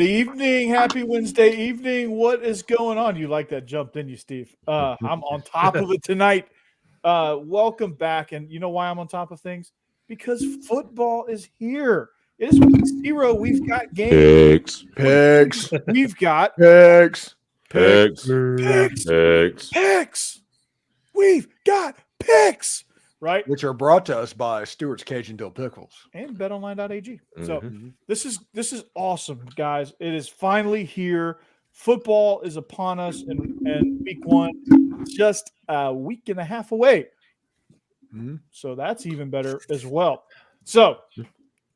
evening. Happy Wednesday evening. What is going on? You like that jump, didn't you, Steve? I'm on top of it tonight. Welcome back. And you know why I'm on top of things? Because football is here. It is week 0. We've got games. Picks. We've got Picks. picks. We've got picks. Right? Which are brought to us by Stewart's Cajun Dill Pickles. And betonline.ag. So this is awesome, guys. It is finally here. Football is upon us, and week 1 just a week and a half away. So that's even better as well. So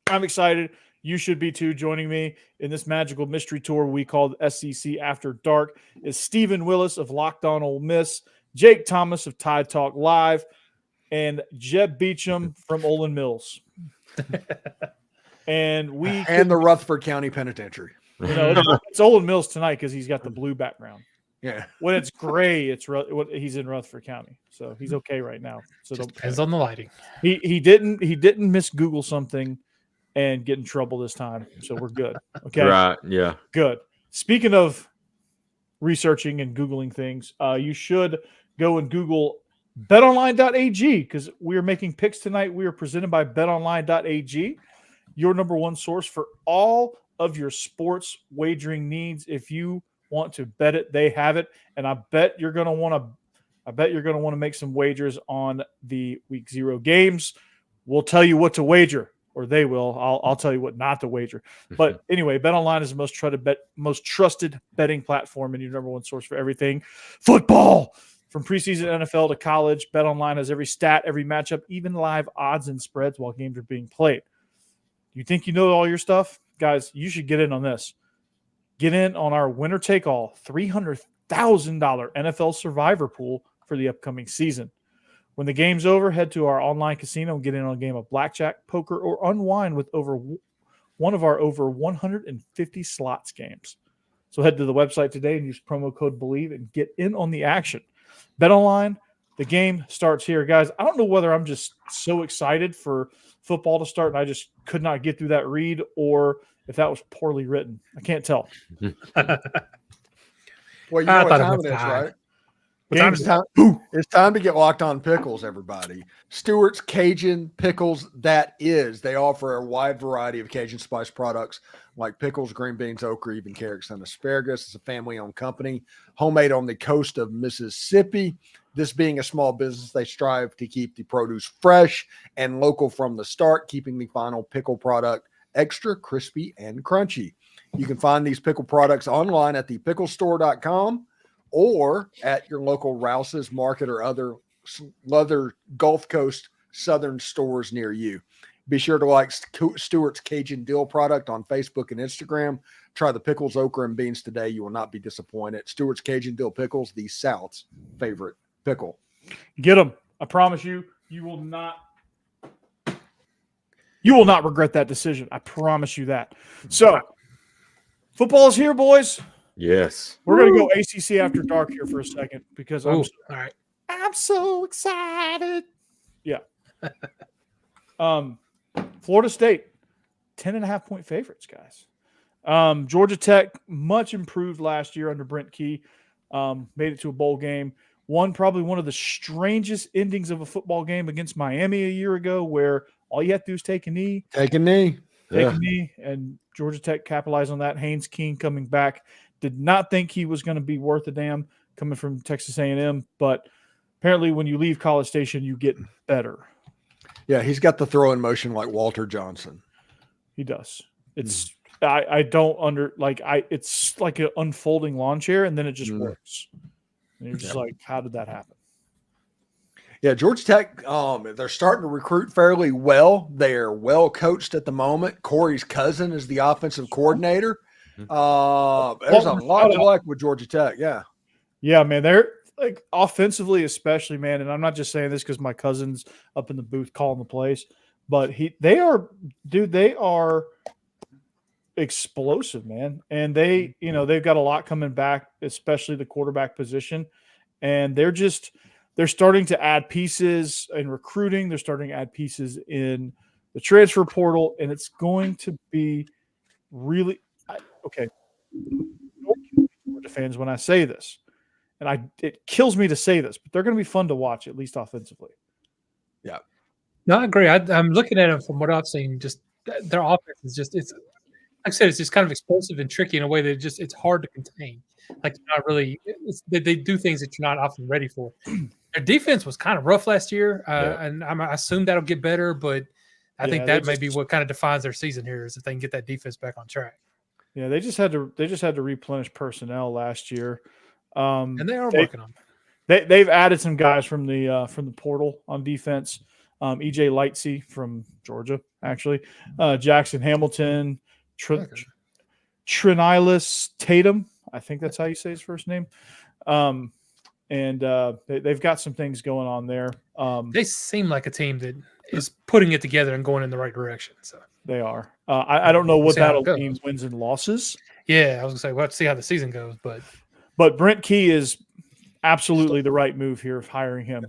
I'm excited. You should be too. Joining me in this magical mystery tour we call SEC After Dark is Stephen Willis of Locked On Ole Miss, Jake Thomas of Tide Talk Live, and Jeb Beecham from Olin Mills. And the Rutherford County Penitentiary. You know, it's Olin Mills tonight because he's got the blue background. Yeah. When it's gray, he's in Rutherford County, so he's okay right now. So just depends on the lighting. He didn't miss Google something and get in trouble this time, so we're good. Okay. Right. Yeah. Good. Speaking of researching and Googling things, you should go and Google betonline.ag because we are making picks tonight. We are presented by betonline.ag, your number one source for all of your sports wagering needs. If you want to bet it, they have it, and I bet you're going to want to make some wagers on the week 0 games. We'll tell you what to wager, or they will. I'll tell you what not to wager. But anyway, BetOnline is the most trusted betting platform and your number one source for everything football. From preseason NFL to college, BetOnline has every stat, every matchup, even live odds and spreads while games are being played. You think you know all your stuff? Guys, you should get in on this. Get in on our winner-take-all $300,000 NFL Survivor pool for the upcoming season. When the game's over, head to our online casino and get in on a game of blackjack, poker, or unwind with one of our over 150 slots games. So head to the website today and use promo code BELIEVE and get in on the action. BetOnline, the game starts here. Guys, I don't know whether I'm just so excited for football to start and I just could not get through that read or if that was poorly written. I can't tell. Well, you know what time it is, right? It's time to get locked on pickles, everybody. Stewart's Cajun Pickles, that is. They offer a wide variety of Cajun spice products like pickles, green beans, okra, even carrots and asparagus. It's a family-owned company, homemade on the coast of Mississippi. This being a small business, they strive to keep the produce fresh and local from the start, keeping the final pickle product extra crispy and crunchy. You can find these pickle products online at thepicklestore.com or at your local Rouse's Market or other Gulf Coast Southern stores near you. Be sure to like Stewart's Cajun Dill product on Facebook and Instagram. Try the pickles, okra, and beans today. You will not be disappointed. Stewart's Cajun Dill Pickles, the South's favorite pickle. Get them. I promise you, you will not regret that decision. I promise you that. So, football is here, boys. Yes. We're going to go ACC After Dark here for a second because I'm so excited. Yeah. Florida State, 10.5-point favorites, guys. Georgia Tech, much improved last year under Brent Key. Made it to a bowl game. Won probably one of the strangest endings of a football game against Miami a year ago where all you have to do is take a knee. And Georgia Tech capitalized on that. Haynes King coming back. Did not think he was going to be worth a damn coming from Texas A&M, but apparently when you leave College Station, you get better. Yeah, he's got the throw in motion like Walter Johnson. He does. It's it's like an unfolding lawn chair, and then it just works. And you're just like, how did that happen? Yeah, Georgia Tech, they're starting to recruit fairly well. They're well coached at the moment. Corey's cousin is the offensive coordinator. There's a lot to like with Georgia Tech. Yeah. Yeah, man. They're like offensively, especially, man. And I'm not just saying this because my cousin's up in the booth calling the plays, but they are explosive, man. And they've got a lot coming back, especially the quarterback position. And they're starting to add pieces in recruiting. They're starting to add pieces in the transfer portal, and it's going to be really okay. Georgia fans when I say this, and it kills me to say this, but they're going to be fun to watch, at least offensively. Yeah. No, I agree. I'm looking at them from what I've seen. Just their offense is it's like I said, it's just kind of explosive and tricky in a way that it's hard to contain. Like you're not really, they do things that you're not often ready for. Their defense was kind of rough last year, and I assume that'll get better. But I think that may be what kind of defines their season here is if they can get that defense back on track. Yeah, they just had to replenish personnel last year, and they are working on it. They've added some guys from the portal on defense. EJ Lightsey from Georgia, actually, Jackson Hamilton, Trinilis Tatum. I think that's how you say his first name. And they've got some things going on there. They seem like a team that is putting it together and going in the right direction. So they are. I don't know what that'll mean wins and losses. Yeah, I was gonna say we'll have to see how the season goes, but Brent Key is absolutely the right move here of hiring him.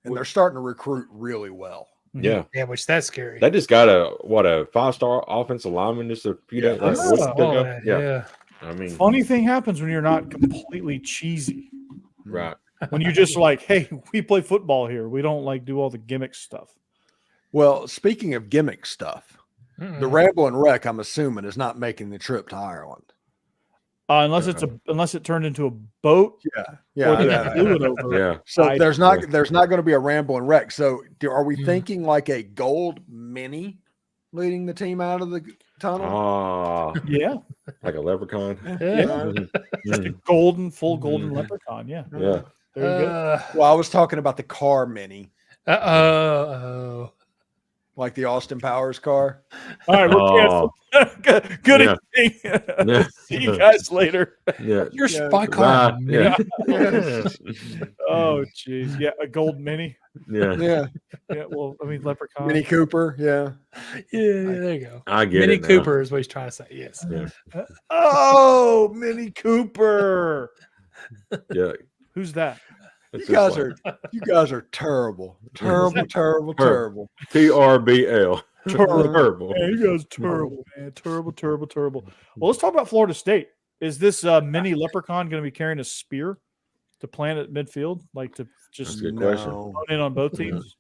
And they're starting to recruit really well. Yeah. Yeah, which that's scary. They just got a 5-star offensive lineman just a few days ago. Yeah. I mean, funny thing happens when you're not completely cheesy. Right. When you're just like, hey, we play football here. We don't like do all the gimmick stuff. Well, speaking of gimmick stuff, the Ramblin' Wreck, I'm assuming, is not making the trip to Ireland. Unless it turned into a boat. Yeah. So there's not going to be a Ramblin' Wreck. So are we thinking like a gold mini leading the team out of the tunnel? Yeah. Like a leprechaun. Just a full golden leprechaun. Yeah. Yeah. There you go. Well, I was talking about the car mini. Like the Austin Powers car. All right, we're canceled. Good evening. See you guys later. Yeah. Your spy car. Yeah. Oh, geez. Yeah, a gold mini. Yeah. Well, I mean, leprechaun. Mini Cooper. Yeah. There you go. I get Mini it. Mini Cooper is what he's trying to say. Yes. Yeah. Oh, Mini Cooper. Yeah. Who's that? You guys are terrible. Terrible. TRBL. Terrible. Man, you guys terrible, man. Terrible. Well, let's talk about Florida State. Is this mini leprechaun going to be carrying a spear to plant at midfield? Like to just in on both teams?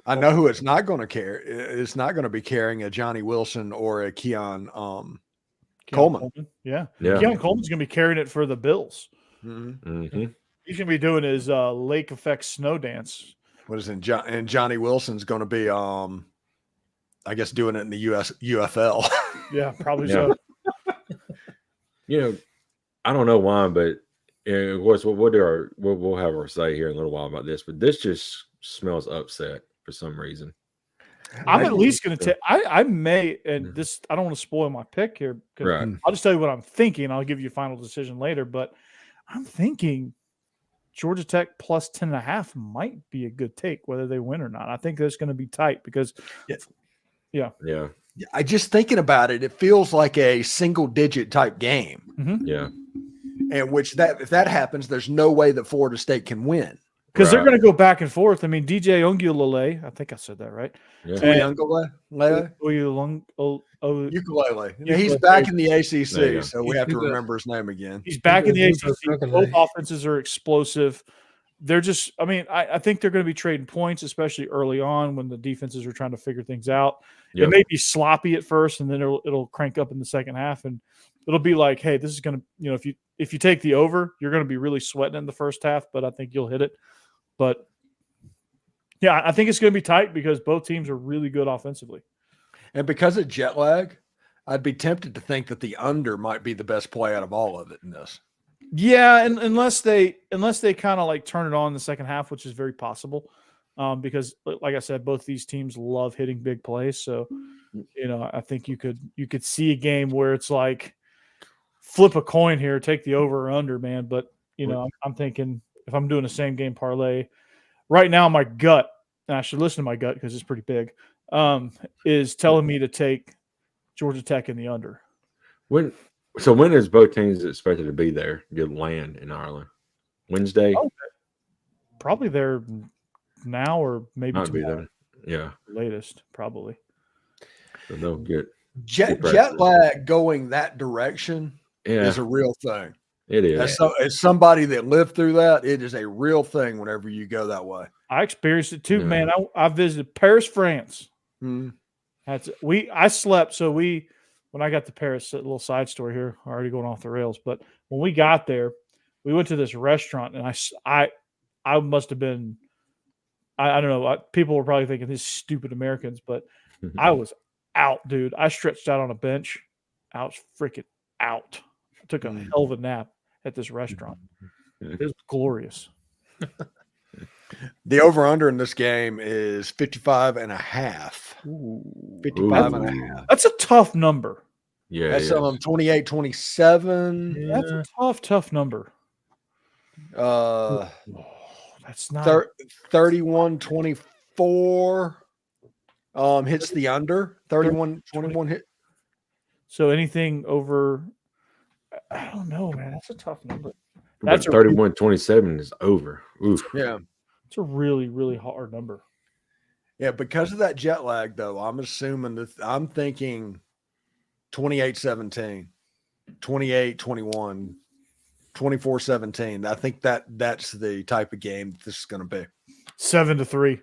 I know who it's not going to carry. It's not going to be carrying a Johnny Wilson or a Keon Coleman. Yeah. Keon Coleman's going to be carrying it for the Bills. Mm-hmm. He's going to be doing his lake effect snow dance. What is it? And Johnny Wilson's going to be, I guess, doing it in the UFL. Yeah, probably so. I don't know why, but of course, we'll have our say here in a little while about this. But this just smells upset for some reason. I'm at least going to take. I may, and this I don't want to spoil my pick here. Right. I'll just tell you what I'm thinking. I'll give you a final decision later, but I'm thinking Georgia Tech plus 10.5 might be a good take, whether they win or not. I think that's going to be tight because, yeah. I just thinking about it, it feels like a single-digit type game. Mm-hmm. Yeah, and if that happens, there's no way that Florida State can win because they're going to go back and forth. I mean, DJ Ongulale, I think I said that right. Ukulele. He's back in the ACC, so we have to remember his name again. He's back in the ACC. Both offenses are explosive. They're just, I mean, I think they're going to be trading points, especially early on when the defenses are trying to figure things out. It may be sloppy at first, and then it'll crank up in the second half, and it'll be like, hey, this is going to, if you take the over, you're going to be really sweating in the first half, but I think you'll hit it. But yeah, I think it's going to be tight because both teams are really good offensively. And because of jet lag, I'd be tempted to think that the under might be the best play out of all of it in this. Yeah, and unless they kind of like turn it on in the second half, which is very possible, because like I said, both these teams love hitting big plays. So, I think you could see a game where it's like flip a coin here, take the over or under, man. But I'm thinking if I'm doing a same game parlay right now, my gut, and I should listen to my gut because it's pretty big, is telling me to take Georgia Tech in the under. When is both teams expected to be there? Good land in Ireland. Wednesday? Probably there now or maybe Might be tomorrow. there. Yeah. Latest, probably. So no good. Jet lag going that direction Yeah, is a real thing. it is. As somebody that lived through that, it is a real thing whenever you go that way. I experienced it too, Yeah. man. I visited Paris, France. Mm. I slept. So when I got to Paris, a little side story here, already going off the rails. But when we got there, we went to this restaurant, and I must have been, I don't know. People were probably thinking these stupid Americans, but I was out, dude. I stretched out on a bench. I was freaking out. I took a hell of a nap at this restaurant. It was glorious. The over-under in this game is 55.5. 55 and a half. That's a tough number. Yeah, That's 28-27. That's a tough number. That's not 31-24 hits the under. 31-21 hit. So anything over, I don't know, man. That's a tough number. That's 31-27 is over. Oof. Yeah. It's a really, really hard number. Yeah, because of that jet lag, though, I'm assuming that I'm thinking 28-17, 28-21, 24-17. I think that's the type of game this is going to be. 7-3.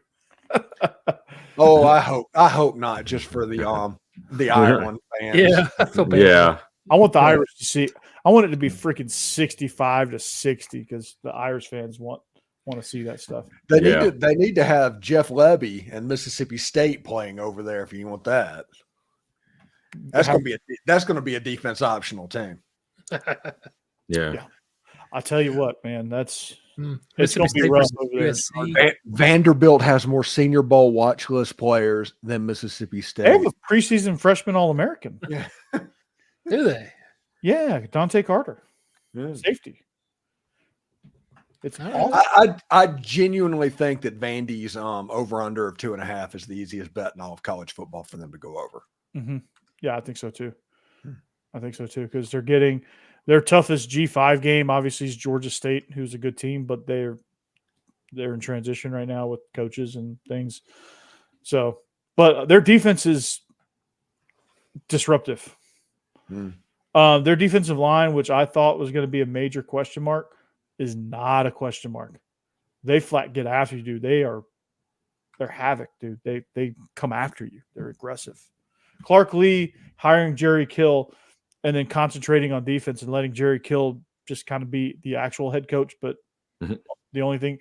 Oh, I hope not, just for the Ireland fans. Yeah, I feel bad. Yeah. I want the Irish to see. I want it to be freaking 65-60 because the Irish fans want to see that stuff. They need to have Jeff Lebby and Mississippi State playing over there if you want that. That's going to be a defense optional team. Yeah. I'll tell you what, man. It's Mississippi going to be State rough versus over there. USC. Vanderbilt has more Senior Bowl watch list players than Mississippi State. They have a preseason freshman All-American. Yeah. Do they? Yeah, Dante Carter, Yeah. safety. It's I genuinely think that Vandy's over under of 2.5 is the easiest bet in all of college football for them to go over. Mm-hmm. Yeah, I think so too. I think so too because they're getting their toughest G5 game. Obviously, is Georgia State, who's a good team, but they're in transition right now with coaches and things. So, but their defense is disruptive. Their defensive line, which I thought was going to be a major question mark, is not a question mark. They flat get after you, dude. They're havoc, dude. They come after you. They're aggressive. Clark Lee hiring Jerry Kill and then concentrating on defense and letting Jerry Kill just kind of be the actual head coach. But the only thing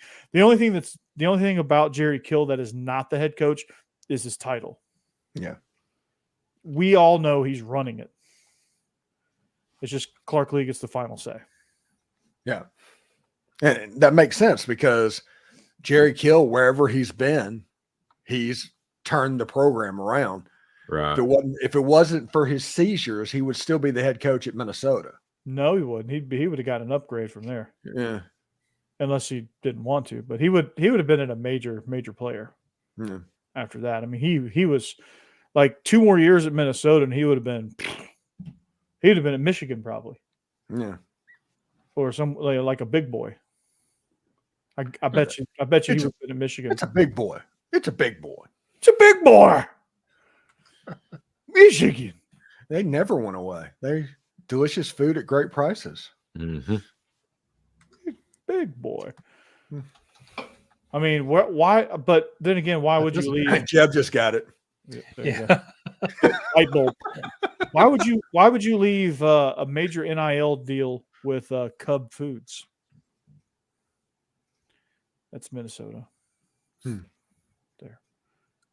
about Jerry Kill that is not the head coach is his title. Yeah. We all know he's running it. It's just Clark Lee gets the final say. Yeah. And that makes sense because Jerry Kill, wherever he's been, he's turned the program around. Right. If it wasn't for his seizures, he would still be the head coach at Minnesota. No, he wouldn't. He would have got an upgrade from there. Yeah. Unless he didn't want to. But he would have been a major player after that. I mean, he was like 2 more years at Minnesota and he would have been at Michigan probably. Yeah. Or some like a big boy. I bet you he would have been in Michigan. It's a big boy. It's a big boy. It's a big boy. Michigan. They never went away. They delicious food at great prices. Mm-hmm. Big boy. I mean, why? But then again, why would you leave? Jeb just got it. Yeah. Light bulb. Why would you leave a major NIL deal with Cub Foods? That's Minnesota. There.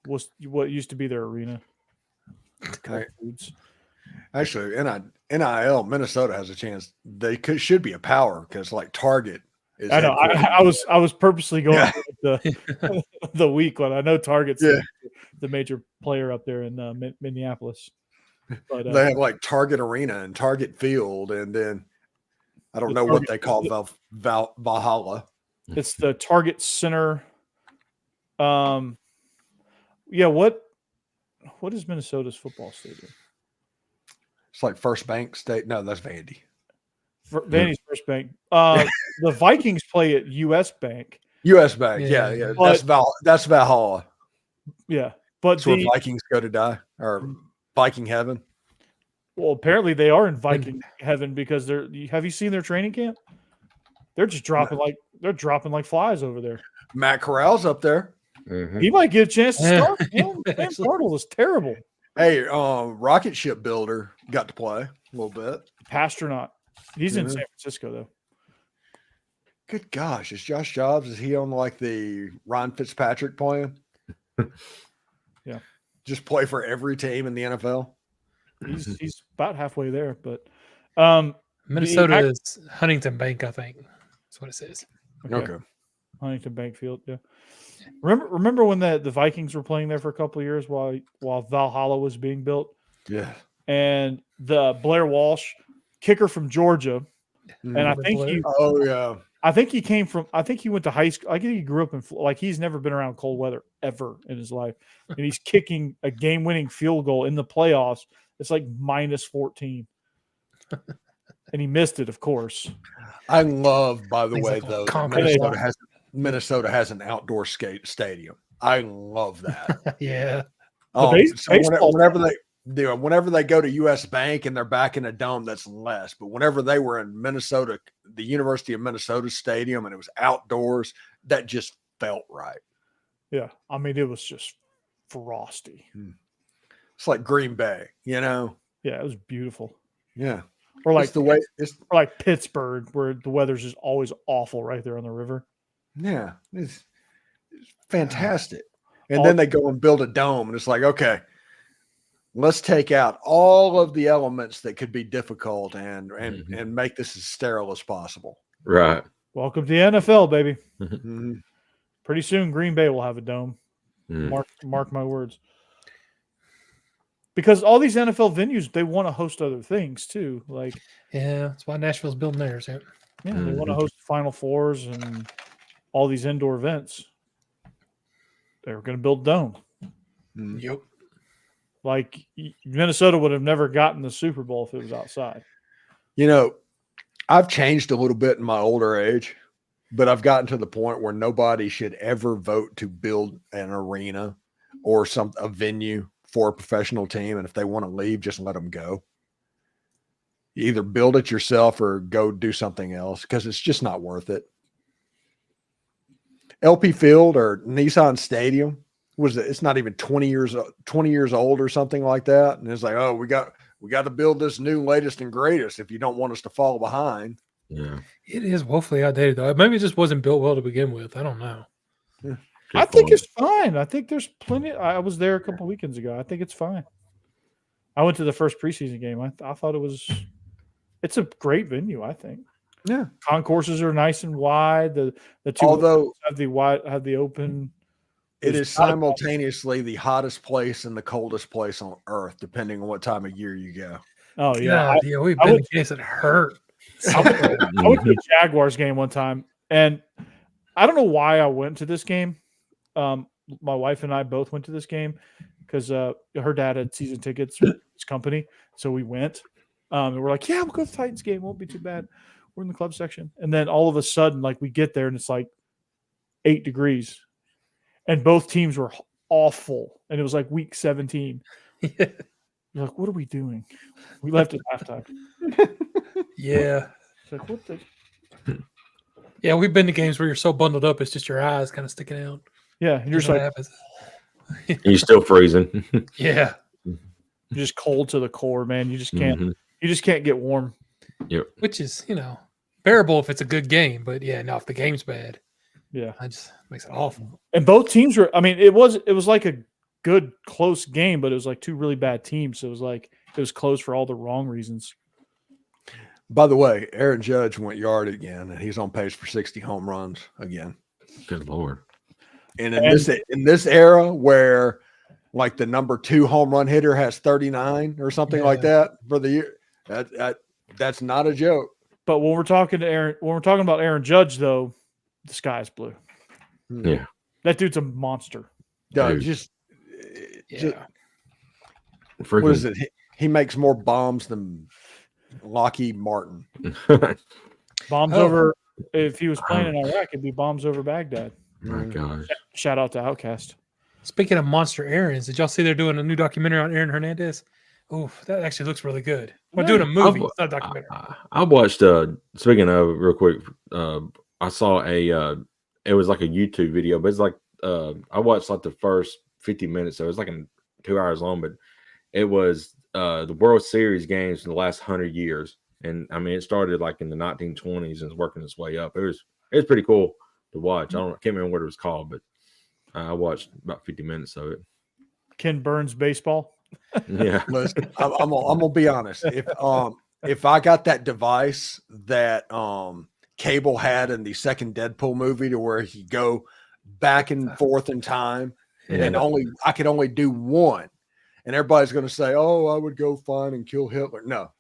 What used to be their arena. Cub Foods. Actually, NIL, Minnesota has a chance. They should be a power because like Target is. I know. I was purposely going the week one. I know Target's the major player up there in Minneapolis. But they have like Target Arena and Target Field, and then I don't know what they call Valhalla. It's the Target Center. Yeah. What is Minnesota's football stadium? It's like First Bank State. No, that's Vandy. Vandy's First Bank. The Vikings play at U.S. Bank. U.S. Bank. Yeah. That's Valhalla. Yeah, but it's where Vikings go to die or Viking heaven. Well, apparently they are in Viking heaven because they're. Have you seen their training camp? They're just dropping like flies over there. Matt Corral's up there. Mhm. He might get a chance to Yeah. start. Man, Sam Darnold is terrible. Hey, rocket ship builder got to play a little bit. Pastronaut. He's in Mhm. San Francisco though. Good gosh, is Josh Jobs? Is he on like the Ryan Fitzpatrick plan? Yeah. Just play for every team in the NFL. He's about halfway there, but Minnesota is Huntington Bank, I think. That's what it says. Okay. Huntington Bank Field, yeah. Remember when the Vikings were playing there for a couple of years while Valhalla was being built? Yeah. And the Blair Walsh, kicker from Georgia, and I think Blair? he went to high school. I think he grew up he's never been around cold weather ever in his life. And he's kicking a game-winning field goal in the playoffs. It's like -14. And he missed it, of course. I love, by the Things way, like though, that Concord. Minnesota has an outdoor skate stadium. I love that. Yeah. Whenever they go to US Bank and they're back in a dome, that's less. But whenever they were in Minnesota, the University of Minnesota Stadium, and it was outdoors, that just felt right. Yeah. I mean, it was just frosty. It's like Green Bay, you know? Yeah, it was beautiful. Yeah. Or like It's the way it's or like Pittsburgh, where the weather's just always awful right there on the river. yeah, it's fantastic. And then they go and build a dome, and it's like, okay, let's take out all of the elements that could be difficult and make this as sterile as possible. Right. Welcome to the NFL, baby. Mhm. Pretty soon, Green Bay will have a dome. Mm. Mark my words. Because all these NFL venues, they want to host other things too. Like, Yeah. That's why Nashville's building theirs. Yeah. they want to host Final Fours and all these indoor events. They were going to build a dome. Yep. Like Minnesota would have never gotten the Super Bowl if it was outside. You know, I've changed a little bit in my older age, but I've gotten to the point where nobody should ever vote to build an arena or a venue for a professional team. And if they want to leave, just let them go. You either build it yourself or go do something else because it's just not worth it. LP Field or Nissan Stadium it's not even 20 years old or something like that. And it's like, oh, we got to build this new latest and greatest if you don't want us to fall behind. Yeah. It is woefully outdated, though. Maybe it just wasn't built well to begin with. I don't know. Yeah. I think it's fine. I think there's plenty. I was there a couple weekends ago. I think it's fine. I went to the first preseason game. I thought it's a great venue. I think. Yeah. Concourses are nice and wide. The two Although have the open. it is simultaneously the hottest place and the coldest place on earth, depending on what time of year you go. Oh yeah, God, we've been in games that hurt. I went to a Jaguars game one time, and I don't know why I went to this game. My wife and I both went to this game because her dad had season tickets for his company, so we went. And we're like, yeah, we'll go to the Titans game. Won't be too bad. We're in the club section, and then all of a sudden, like we get there, and it's like 8 degrees, and both teams were awful, and it was like week 17. You're like, what are we doing? We left at halftime. Yeah. It's like, what the? Yeah, we've been to games where you're so bundled up, it's just your eyes kind of sticking out. Yeah, and you're just like, You're still freezing. yeah. you're just cold to the core, man. You just can't. You just can't get warm. Yep. Which is, bearable if it's a good game, but yeah, no, if the game's bad, Yeah, it makes it awful. and both teams were. I mean, it was like a good close game, but it was like two really bad teams. So it was close for all the wrong reasons. By the way, Aaron Judge went yard again, and he's on pace for 60 home runs again. Good Lord. And in this era where like the number 2 home run hitter has 39 or something like that for the year, that's not a joke. But when we're talking about Aaron Judge, though, the sky's blue. Yeah. That dude's a monster. No, Yeah. What is it? He makes more bombs than Lockheed Martin. Bombs over. If he was playing in Iraq, it'd be bombs over Baghdad. My gosh. Shout out to Outcast. Speaking of monster Aarons, did y'all see they're doing a new documentary on Aaron Hernandez? Oof, that actually looks really good. We're doing a movie. It's not a documentary. I watched. Speaking of, real quick, I saw it was like a YouTube video, but it's like I watched like the first 50 minutes. So it was like 2 hours long, but it was the World Series games in the last 100 years, and I mean it started like in the 1920s and is working its way up. It was pretty cool to watch. I can't remember what it was called, but I watched about 50 minutes of it. Ken Burns baseball. Yeah. Listen, I'm gonna be honest. If I got that device that Cable had in the second Deadpool movie, to where he go back and forth in time, and I could only do one, and everybody's gonna say, "Oh, I would go find and kill Hitler." No.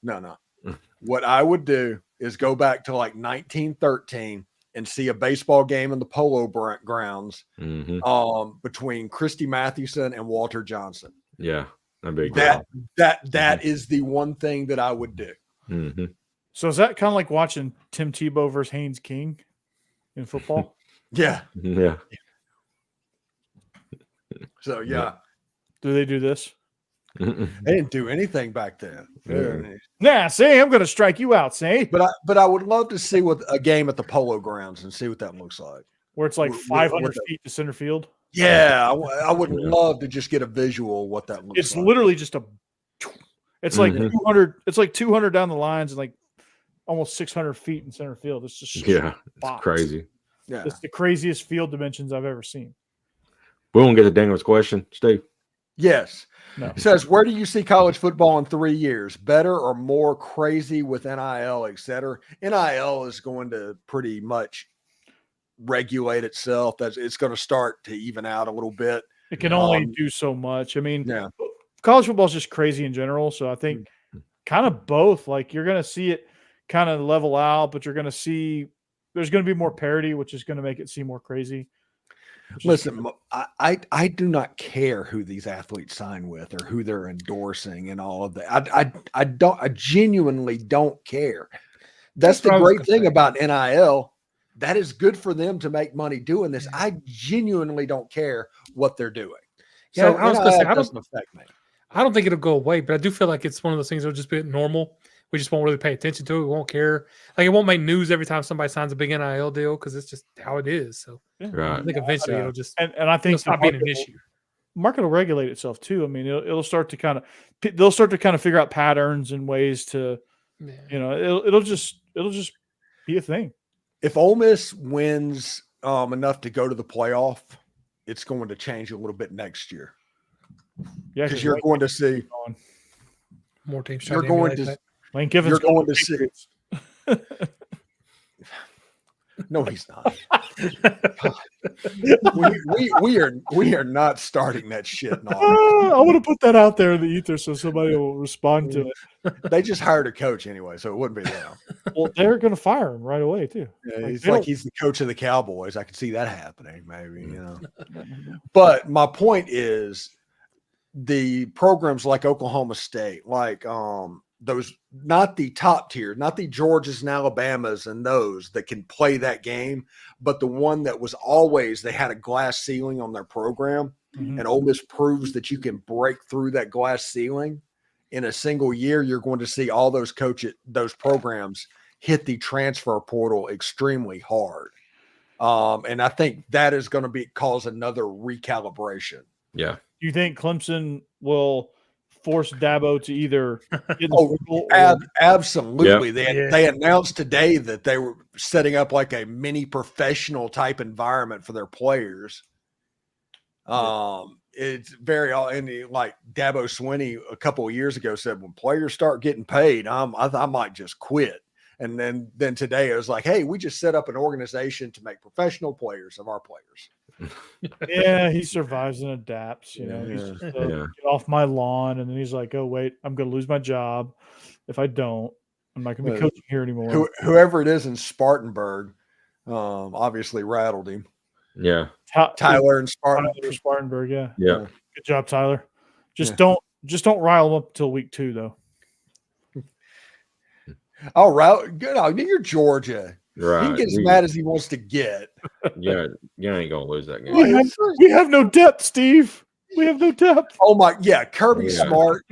What I would do is go back to like 1913 and see a baseball game in the Polo grounds between Christy Mathewson and Walter Johnson. Yeah. That is the one thing that I would do. Mm-hmm. So is that kind of like watching Tim Tebow versus Haynes King in football? Yeah. Yeah. So yeah. Do they do this? They didn't do anything back then. Nah, see, I'm going to strike you out, see? But I would love to see what a game at the Polo grounds and see what that looks like. Where it's like 500 feet to center field? Yeah, I would love to just get a visual of what that looks like. It's literally just it's like 200. It's like 200 down the lines and like almost 600 feet in center field. It's just it's crazy. Yeah, it's the craziest field dimensions I've ever seen. We won't get to Daniel's question, Steve. Yes. No. It says, where do you see college football in 3 years? Better or more crazy with NIL, et cetera? NIL is going to pretty much regulate itself. It's going to start to even out a little bit. It can only do so much. I mean, yeah. College football is just crazy in general. So I think kind of both. Like you're going to see it kind of level out, but you're going to see there's going to be more parity, which is going to make it seem more crazy. Listen, I do not care who these athletes sign with or who they're endorsing and all of that. I genuinely don't care. That's the great thing about NIL. That is good for them to make money doing this. I genuinely don't care what they're doing. Yeah, so NIL doesn't affect me. I don't think it'll go away, but I do feel like it's one of those things that'll just be normal. We just won't really pay attention to it. We won't care. Like it won't make news every time somebody signs a big NIL deal because it's just how it is. So right. I think eventually it'll just and I think stop being an issue. Market will regulate itself too. I mean, it'll start to kind of they'll start to kind of figure out patterns and ways to, it'll just be a thing. If Ole Miss wins enough to go to the playoff, it's going to change a little bit next year. Yeah, because you're going to see more teams. You're going to. Lane Kiffin's going to see. No, he's not. we are not starting that shit. I want to put that out there in the ether so somebody will respond to it. They just hired a coach anyway, so it wouldn't be them. Well, they're going to fire him right away too. Yeah, he's the coach of the Cowboys. I could see that happening, maybe. But my point is, the programs like Oklahoma State, like those, not the top tier, not the Georgias and Alabamas and those that can play that game, but the one that was always, they had a glass ceiling on their program. Mm-hmm. And Ole Miss proves that you can break through that glass ceiling in a single year. You're going to see all those those programs hit the transfer portal extremely hard. And I think that is going to cause another recalibration. Yeah. Do you think Clemson will force Dabo to either absolutely. Yep. They announced today that they were setting up like a mini professional type environment for their players. It's very, and like Dabo Swinney a couple of years ago said, when players start getting paid, I might just quit. And then today it was like, hey, we just set up an organization to make professional players of our players. Yeah, he survives and adapts. He's just, get off my lawn, and then he's like, "Oh wait, I'm going to lose my job if I don't. I'm not going to be coaching here anymore." Whoever it is in Spartanburg, obviously rattled him. Yeah, Tyler and Spartanburg. Yeah. Good job, Tyler. Just don't rile him up until week 2, though. All right, good. You're Georgia. Right. He can get as mad as he wants to get. Yeah, you ain't gonna lose that game. We have no depth, Steve. We have no depth. Oh my, yeah, Kirby Smart.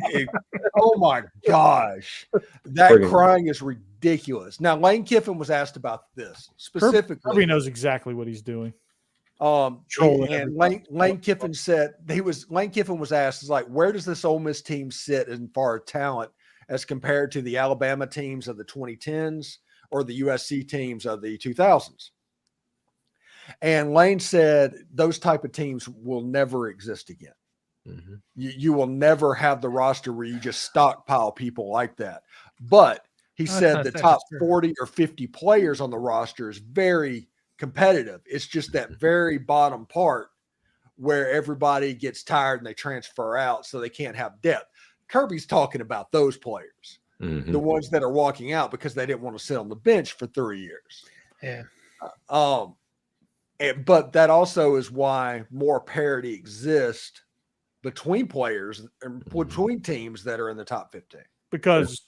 Oh my gosh, that crying is ridiculous. Now Lane Kiffin was asked about this specifically. Kirby knows exactly what he's doing. And Lane Kiffin said Lane Kiffin was asked, like, where does this Ole Miss team sit as far as talent as compared to the Alabama teams of the 2010s or the USC teams of the 2000s? And Lane said those type of teams will never exist again. Mm-hmm. You will never have the roster where you just stockpile people like that. But he said the top 40 or 50 players on the roster is very competitive. It's just that very bottom part where everybody gets tired and they transfer out so they can't have depth. Kirby's talking about those players, the ones that are walking out because they didn't want to sit on the bench for 3 years. Yeah. But that also is why more parity exists between players and between teams that are in the top 15. Because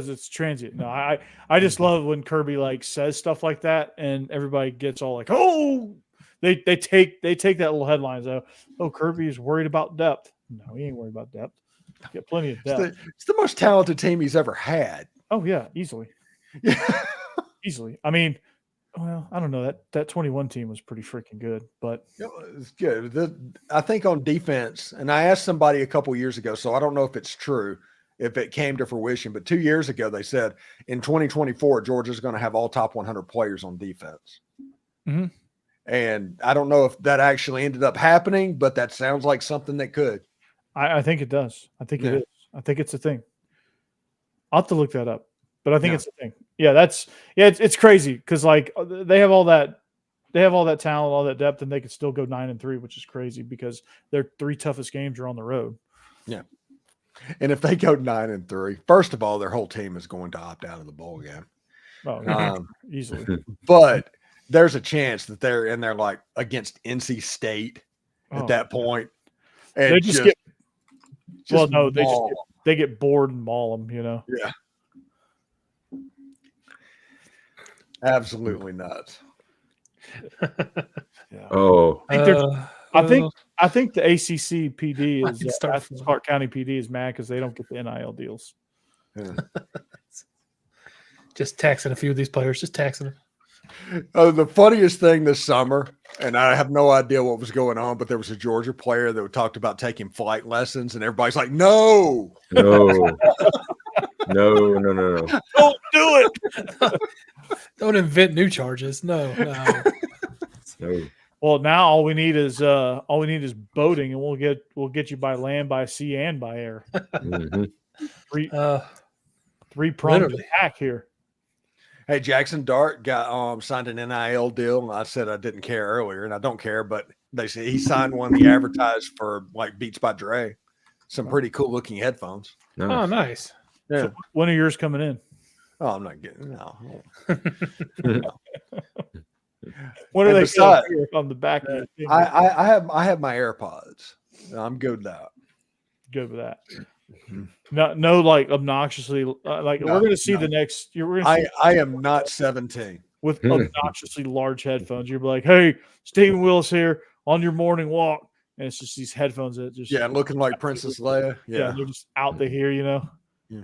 it's transient. No, I just love when Kirby like says stuff like that and everybody gets all like, oh, they take that little headlines out. Oh, Kirby is worried about depth. No, he ain't worried about depth. Get plenty of depth. It's the most talented team he's ever had. Oh yeah, easily. Easily. I mean, well, I don't know. That 21 team was pretty freaking good, but it's good. I think on defense, and I asked somebody a couple years ago, so I don't know if it's true, if it came to fruition, but 2 years ago they said in 2024 Georgia's going to have all top 100 players on defense. Mm-hmm. And I don't know if that actually ended up happening, but that sounds like something that could. I think it does. I think it is. I think it's a thing. I'll have to look that up, but I think it's a thing. Yeah, it's crazy because like they have all that talent, all that depth, and they could still go 9-3, which is crazy because their 3 toughest games are on the road. Yeah. And if they go 9-3, first of all, their whole team is going to opt out of the bowl game. Oh, easily. But there's a chance that they're in there like against NC State at that point. And they just get they get bored and maul them, you know. Yeah. Absolutely nuts. Yeah. Oh, I think the ACC PD is Clark County PD is mad because they don't get the NIL deals. Yeah. Just taxing a few of these players, just taxing them. The funniest thing this summer, and I have no idea what was going on, but there was a Georgia player that talked about taking flight lessons, and everybody's like, "No, no, no. Don't do it. Don't invent new charges. No. No. Well, now all we need is boating, and we'll get you by land, by sea, and by air. Mm-hmm. Three-pronged attack here. Hey, Jackson Dart got signed an NIL deal. I said I didn't care earlier, and I don't care, but they say he signed one he advertised for like Beats by Dre. Some pretty cool looking headphones. Nice. Oh, nice. Yeah. So when are yours coming in? Oh, I'm not getting no. What are they besides, on the back? I have my AirPods. I'm good with that. Good with that. No, like obnoxiously, we're going to see the next. I am not 17 with obnoxiously large headphones. You're like, hey, Stephen Willis here on your morning walk, and it's just these headphones that just looking like Princess Leia. Yeah, they're just out to here, you know. Yeah.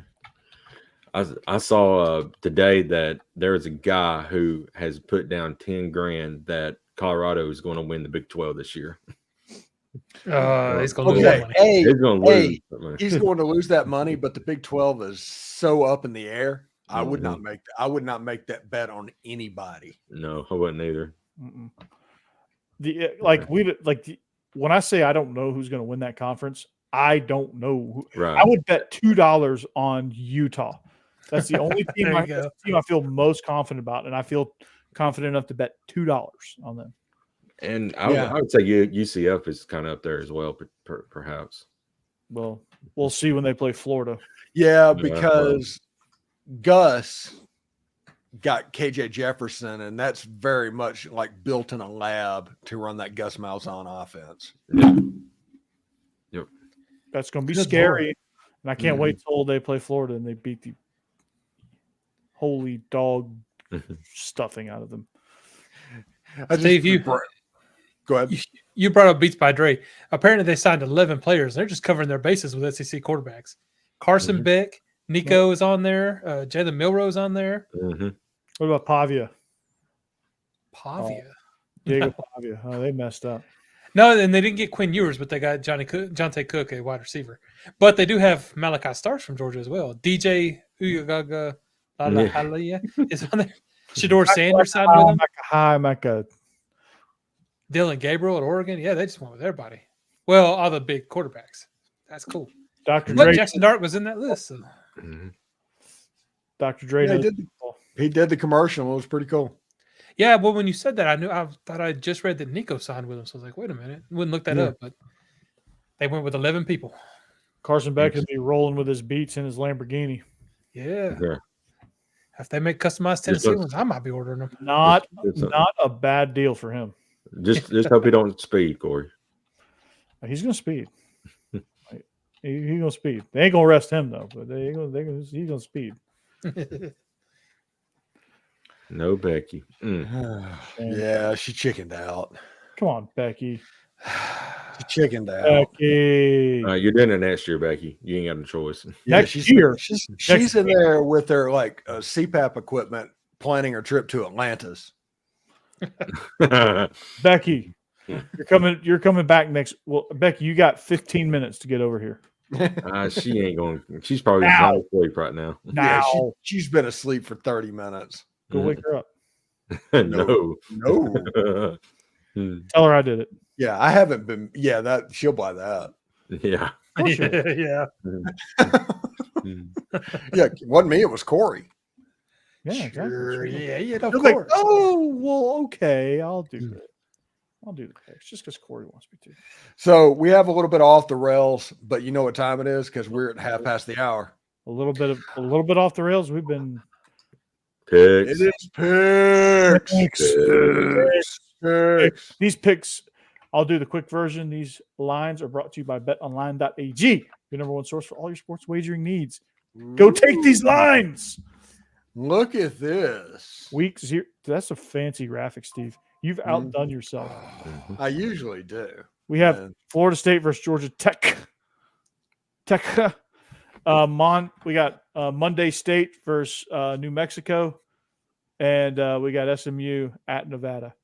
I saw today that there is a guy who has put down $10,000 that Colorado is going to win the Big 12 this year. He's going to lose that money. He's going to lose that money, but the Big 12 is so up in the air. I would not make that bet on anybody. No, I wouldn't either. Mm-mm. When I say I don't know who's going to win that conference, I don't know. Right. I would bet $2 on Utah. That's the only team I feel most confident about, and I feel confident enough to bet $2 on them. And I would say UCF is kind of up there as well, perhaps. Well, we'll see when they play Florida. Yeah, because Gus got KJ Jefferson, and that's very much like built in a lab to run that Gus Malzahn offense. Yep. That's going to be scary, and I can't wait till they play Florida and they beat the holy dog stuffing out of them. Steve, go ahead. You brought up Beats by Dre. Apparently, they signed 11 players. They're just covering their bases with SEC quarterbacks. Carson Beck, Nico is on there. Jalen Milrose on there. What about Pavia? Pavia. Diego Pavia. Oh, they messed up. No, and they didn't get Quinn Ewers, but they got Jonte Cook, a wide receiver. But they do have Malachi Starks from Georgia as well. DJ Uyagaga is on there. Shador Sanders signed with him. Mecca. Dylan Gabriel at Oregon. Yeah, they just went with everybody. Well, all the big quarterbacks. That's cool. Dr. But Dre. Jackson Dart was in that list. So. Dr. Dre. Yeah, he did the commercial. It was pretty cool. Yeah, well, when you said that, I thought I just read that Nico signed with him. So I was like, wait a minute. Wouldn't look that up, but they went with 11 people. Carson Beck could be rolling with his beats in his Lamborghini. Yeah. If they make customized Tennessee ones, I might be ordering them. Not a bad deal for him. Just hope he don't speed, Corey. He's gonna speed. He's gonna speed. They ain't gonna arrest him though, but he's gonna speed. No, Becky. Yeah, she chickened out. Come on, Becky. She chickened out. Becky. You're doing it next year, Becky. You ain't got no choice. Yeah, Next year. She's in there with her CPAP equipment, planning her trip to Atlantis. Becky, you're coming back next. Well, Becky, you got 15 minutes to get over here. She ain't going. She's probably asleep right now. Yeah, she's been asleep for 30 minutes. Go wake her up. No. Tell her I did it. Yeah, I haven't been. Yeah, that she'll buy that. Yeah. Yeah. Yeah, it wasn't me. It was Corey. Yeah, exactly. Sure, yeah, of You're like, course. oh, well, okay, I'll do it. I'll do the picks just because Corey wants me to. So we have a little bit off the rails, but you know what time it is because we're at half past the hour. A little bit off the rails. We've been Picks. It is picks. These picks. I'll do the quick version. These lines are brought to you by betonline.ag, your number one source for all your sports wagering needs. Go take these lines. Look at this. Week 0. That's a fancy graphic, Steve. You've outdone yourself. I usually do. We have Florida State versus Georgia Tech. We got Monday State versus New Mexico, and we got SMU at Nevada.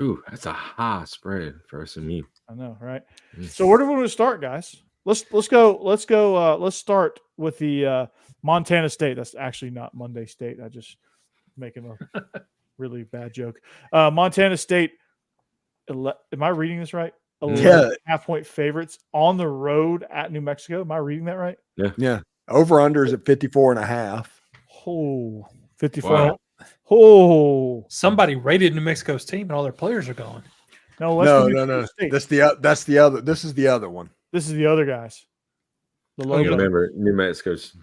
Ooh, that's a high spread for SMU. I know, right? So where do we want to start, guys? Let's go. Let's start with the Montana State. That's actually not Monday State. I just making a really bad joke. Montana State. Am I reading this right? 11.5-point favorites on the road at New Mexico. Am I reading that right? Yeah. Over under is at 54.5. Oh, 54. Wow. Oh, Somebody raided New Mexico's team and all their players are gone. No. State. That's the other. This is the other one. This is the other guys. The You Lobos. remember New Mexico's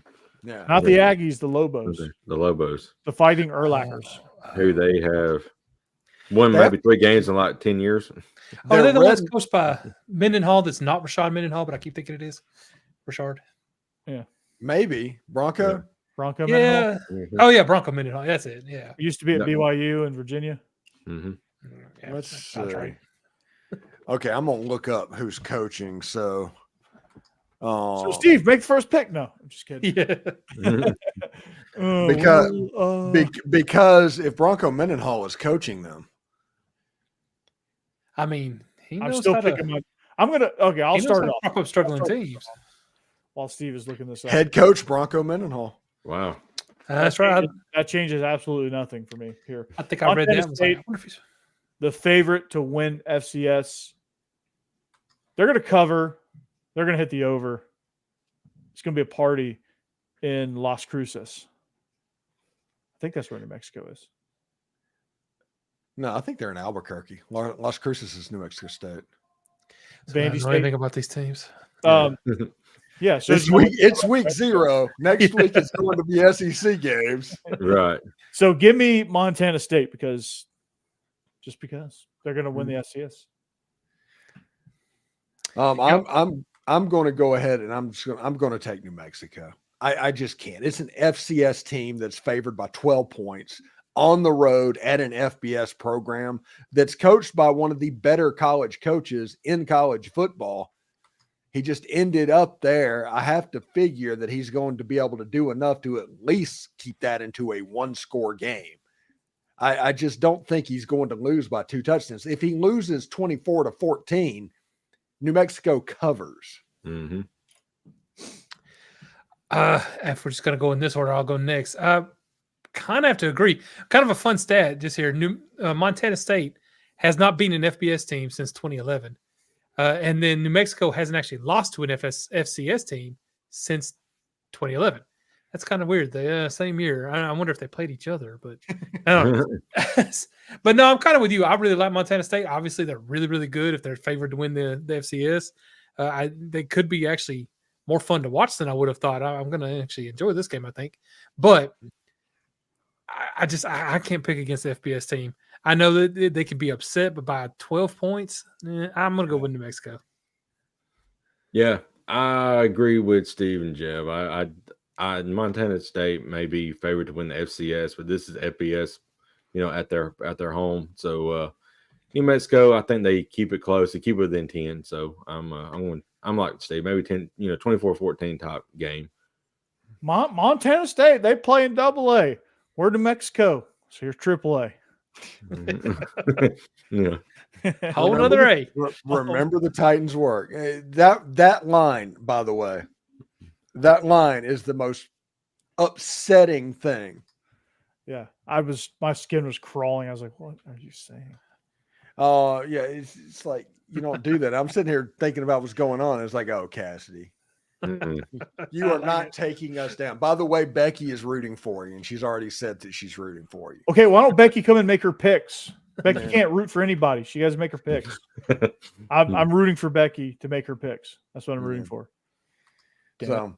Yeah. Not the Aggies, the Lobos. the Lobos, The Fighting Erlachers. who they have won maybe 3 games in like 10 years. Oh, they're the ones coached by Mendenhall. That's not Rashad Mendenhall, but I keep thinking it is Rashard. Maybe Bronco. Bronco Yeah. Mendenhall. Oh, yeah, Bronco Mendenhall. That's it. Yeah. He used to be at No. BYU in Virginia. Mm-hmm. Yeah, Let's that's see. right. Okay, I'm gonna look up who's coaching. So, So Steve, make the first pick. No, I'm just kidding. Yeah. Because if Bronco Mendenhall is coaching them, I mean, he I'm knows still how to. picking my. I'm gonna. Okay, I'll He knows start how it to off prop up struggling teams. while Steve is looking this up. head coach Bronco Mendenhall. Wow. That's right. That changes absolutely nothing for me here. I think I read Montana that. And was like, State- I wonder if he's- The favorite to win FCS. They're going to cover. They're going to hit the over. It's going to be a party in Las Cruces. I think that's where New Mexico is. No, I think they're in Albuquerque. Las Cruces is New Mexico State. I Vandy don't know State. anything about these teams. Yeah. So It's week 0. Next week is going to be SEC games. Right. So give me Montana State because they're going to win the FCS. I'm going to go ahead and I'm going to take New Mexico. I just can't. It's an FCS team that's favored by 12 points on the road at an FBS program that's coached by one of the better college coaches in college football. He just ended up there. I have to figure that he's going to be able to do enough to at least keep that into a 1-score game. I just don't think he's going to lose by 2 touchdowns. If he loses 24-14, New Mexico covers. Mm-hmm. If we're just going to go in this order, I'll go next. Kind of have to agree. Kind of a fun stat just here. Montana State has not been an FBS team since 2011. And then New Mexico hasn't actually lost to an FCS team since 2011. That's kind of weird. The same year. I wonder if they played each other, but I don't know. But no, I'm kind of with you. I really like Montana State. Obviously, they're really, really good if they're favored to win the FCS. They could be actually more fun to watch than I would have thought. I'm going to actually enjoy this game, I think. But I can't pick against the FBS team. I know that they could be upset, but by 12 points, I'm going to go with New Mexico. Yeah, I agree with Steve and Jeb. Montana State may be favored to win the FCS, but this is FBS, at their home. So New Mexico, I think they keep it close. They keep it within 10. So I'm like Steve, maybe 10, 24-14 type game. Montana State, they play in AA. We're New Mexico, so here's AAA. Yeah. Whole another A. Remember the Titans' work. That line, by the way, that line is the most upsetting thing. Yeah, my skin was crawling. I was like, "What are you saying?" Yeah, it's like you don't do that. I'm sitting here thinking about what's going on. It's like, oh, Cassidy, you are not taking us down. By the way, Becky is rooting for you, and she's already said that she's rooting for you. Okay, why don't Becky come and make her picks? Becky can't root for anybody. She has to make her picks. I'm rooting for Becky to make her picks. That's what I'm rooting for. Damn.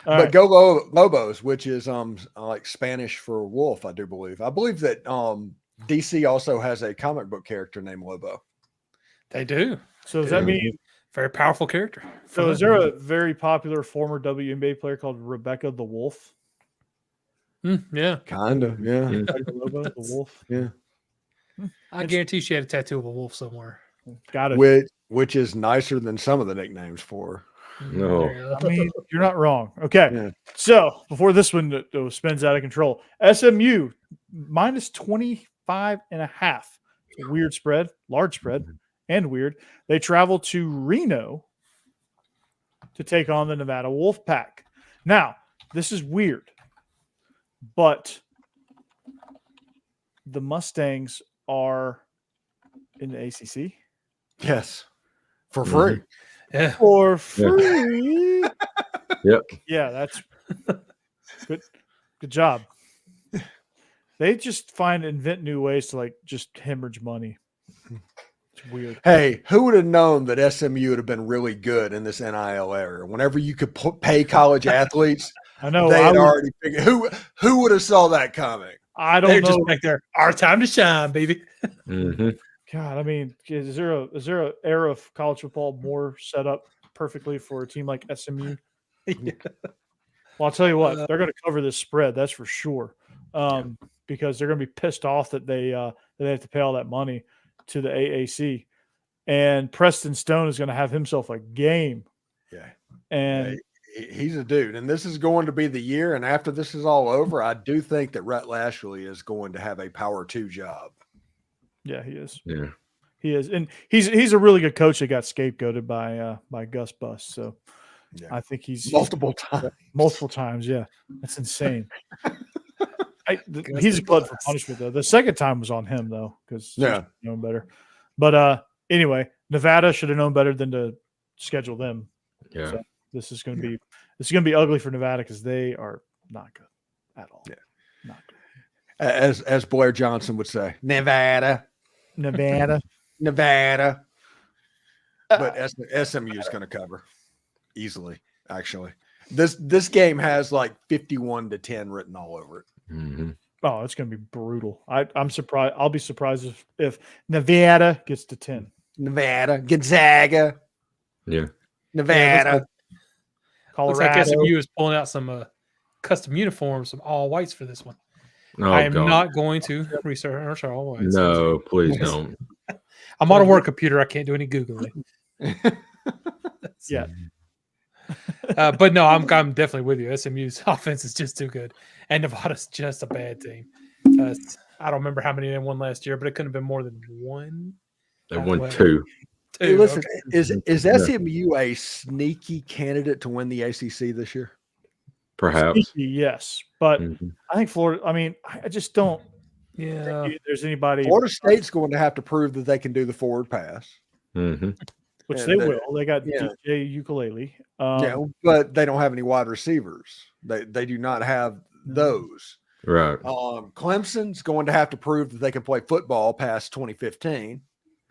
But Go Lobos, which is like Spanish for wolf, I do believe. I believe that DC also has a comic book character named Lobo. They do. So does that mean very powerful character? So is there a very popular former WNBA player called Rebecca the Wolf? Yeah. Kind of, yeah. Lobo, the wolf. Yeah. I guarantee she had a tattoo of a wolf somewhere. Got it. Which is nicer than some of the nicknames for her. No. I mean, you're not wrong. Okay. Yeah. So before this one spins out of control, SMU minus 25.5. Weird spread, large spread, and weird. They travel to Reno to take on the Nevada Wolfpack. Now, this is weird, but the Mustangs are in the ACC. Yes, for free. Yeah. For free. Yep. Yeah, that's good. Good job. They just invent new ways to just hemorrhage money. It's weird. Hey, who would have known that SMU would have been really good in this NIL era? Whenever you could pay college athletes, I know they had already figured. Who would have saw that coming? I don't know. Just back there. Our time to shine, baby. Mm-hmm. God, I mean, is there an era of college football more set up perfectly for a team like SMU? Yeah. Well, I'll tell you what, they're going to cover this spread, that's for sure, because they're going to be pissed off that they have to pay all that money to the AAC, and Preston Stone is going to have himself a game. Yeah, and he's a dude, and this is going to be the year. And after this is all over, I do think that Rhett Lashley is going to have a Power 2 job. Yeah, he is. Yeah, he is, and he's a really good coach that got scapegoated by Gus Bus. So I think he's multiple times. Yeah, that's insane. He's a glutton for punishment though. The second time was on him though, because known better. But anyway, Nevada should have known better than to schedule them. Yeah, so this is going to be ugly for Nevada because they are not good at all. Yeah, not good. As Blair Johnson would say, Nevada. But SMU is going to cover easily. Actually, this game has like 51-10 written all over it. Mm-hmm. Oh, it's going to be brutal. I'm surprised. I'll be surprised if Nevada gets to 10. Nevada, Gonzaga, Nevada, Colorado. Looks like SMU is pulling out some custom uniforms, some all whites for this one. Oh, I am not going to research all whites. No, please don't. I'm on a work computer. I can't do any Googling. Yeah. But no, I'm definitely with you. SMU's offense is just too good, and Nevada's just a bad team. I don't remember how many they won last year, but it couldn't have been more than one. They won well, 2. Hey, listen, okay. is SMU a sneaky candidate to win the ACC this year? Perhaps. Sneaky, yes, but I think Florida. I mean, I just don't. Yeah, think there's anybody. Florida State's going to have to prove that they can do the forward pass. Which and they that- will. They got yeah. DJ Ukulele. Yeah, but they don't have any wide receivers. They do not have those. Right. Clemson's going to have to prove that they can play football past 2015.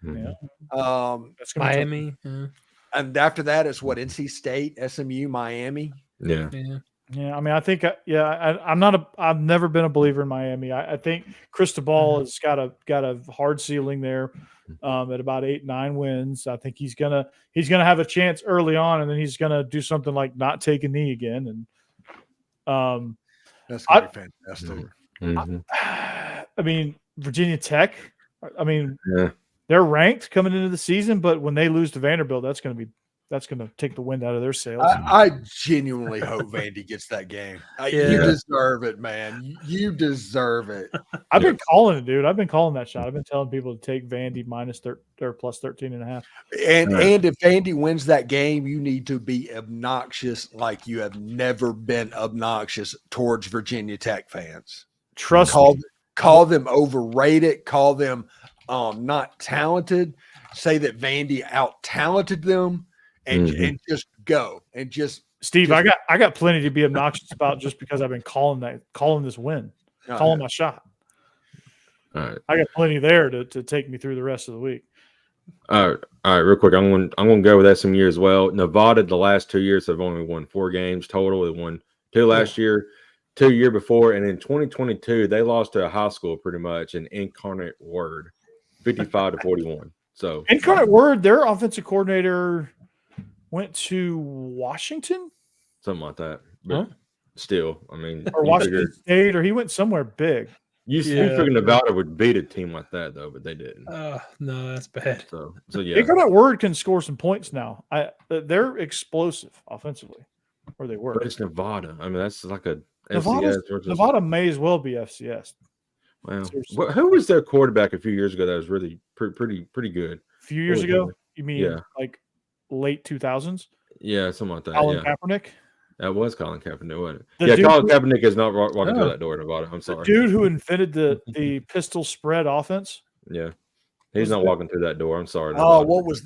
Yeah. That's gonna be Miami. Yeah. And after that, it's what, NC State, SMU, Miami. Yeah. Yeah, I mean, I think, I've never been a believer in Miami. I think Cristobal has got a hard ceiling there at about 8-9 wins. I think he's gonna have a chance early on, and then he's gonna do something like not take a knee again. And that's gonna be fantastic. I mean, Virginia Tech. I mean, they're ranked coming into the season, but when they lose to Vanderbilt, that's gonna take the wind out of their sails. I genuinely hope Vandy gets that game. You deserve it, man. You deserve it. I've been calling it, dude. I've been calling that shot. I've been telling people to take Vandy plus 13.5. And if Vandy wins that game, you need to be obnoxious like you have never been obnoxious towards Virginia Tech fans. Trust me. Call them overrated. Call them not talented. Say that Vandy out-talented them. And just go and just Steve. I got plenty to be obnoxious about just because I've been calling this win, calling my shot. All right, I got plenty there to take me through the rest of the week. All right, real quick. I'm going to go with SMU as well. Nevada, the last 2 years have only won 4 games total. They won 2 last year, 2 year before, and in 2022 they lost to a high school pretty much in Incarnate Word, 55-41. So Incarnate Word, their offensive coordinator went to Washington, something like that. But still, I mean, or Washington State, or he went somewhere big. You figured Nevada would beat a team like that, though, but they didn't. No, that's bad. So yeah. Incarnate Word can score some points now. They're explosive offensively, or they were. But it's Nevada. I mean, that's like a Nevada may as well be FCS. Wow. Who was their quarterback a few years ago that was really pretty good? A few years ago? You mean like late 2000s? Yeah, something like that. Colin Kaepernick? That was Colin Kaepernick, wasn't it? Colin Kaepernick is not walking through that door in Nevada. I'm sorry. The dude who invented the pistol spread offense? Yeah. He's not walking through that door. I'm sorry. Oh, what was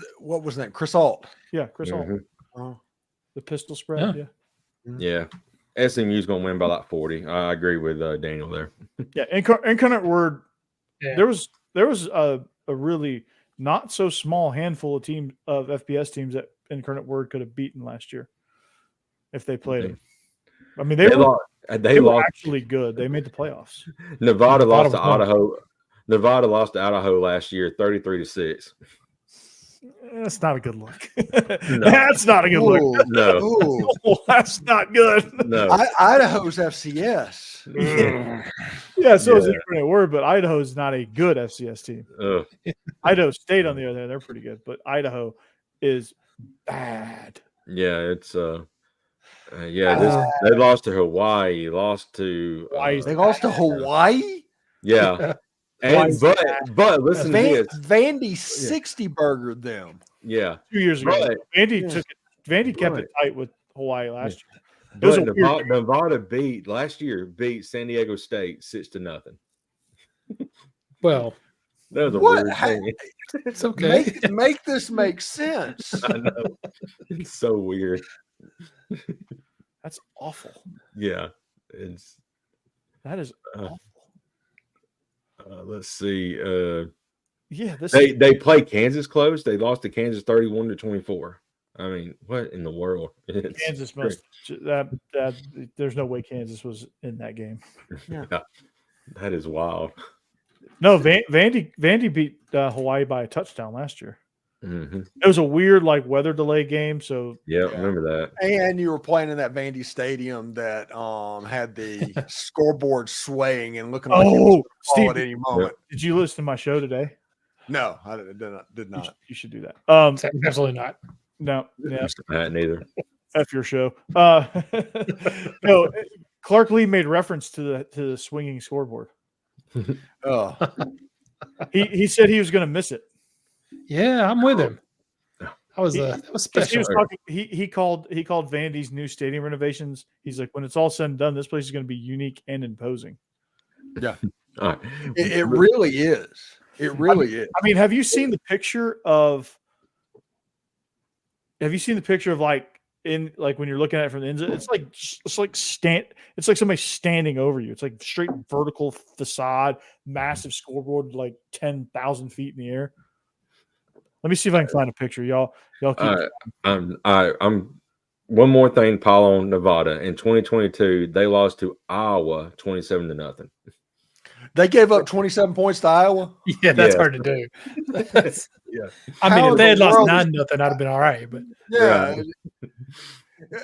that? Chris Alt. Yeah, Chris Alt. Oh. The pistol spread, Yeah. SMU's going to win by like 40. I agree with Daniel there. Yeah, Incarnate Word. Yeah. There was a really not so small handful of FBS teams that Incarnate Word could have beaten last year if they played them. I mean, they were actually good. They made the playoffs. Nevada lost to Idaho. Nevada lost to Idaho last year, 33-6. That's not a good look. No. That's not a good look. No, that's not good. No, Idaho's FCS. Yeah, so is Incarnate Word, but Idaho is not a good FCS team. Idaho State, on the other hand, they're pretty good, but Idaho is bad. Yeah, it's they lost to Hawaii. They lost to Hawaii. Yeah. And but listen to this. Vandy 60 burgered them. Yeah. 2 years ago. Vandy kept it tight with Hawaii last year. But Nevada beat San Diego State 6-0. Well, that was a weird thing. It's okay. Make this make sense. I know. It's so weird. That's awful. Yeah. That is awful. Let's see. They play Kansas close. They lost to Kansas 31-24. I mean, what in the world? Kansas must that there's no way Kansas was in that game. Yeah. That is wild. No, Vandy beat Hawaii by a touchdown last year. Mm-hmm. It was a weird weather delay game. So yeah, remember that. And you were playing in that Vandy stadium that had the scoreboard swaying and looking like it was Steve, at any moment. Did you listen to my show today? No, I did not. You should do that. Absolutely not. No, yeah, Neither. F your show. No, Clark Lee made reference to the swinging scoreboard. Oh, He said he was going to miss it. Yeah, I'm with him. That was He special. was talking. He called Vandy's new stadium renovations. He's like, when it's all said and done, this place is going to be unique and imposing. yeah. All right. It really is. It really is. I mean, have you seen the picture of? Have you seen the picture of like when you're looking at it from the inside? It's like somebody standing over you. It's like straight vertical facade, massive scoreboard, like 10,000 feet in the air. Let me see if I can find a picture, y'all. Keep I'm one more thing, Paul, on Nevada. In 2022, they lost to Iowa 27-0. They gave up 27 points to Iowa. Yeah, that's Yeah. hard to do. Yeah. I mean, How if they had in the lost world 9-0, I'd have been all right. But Yeah.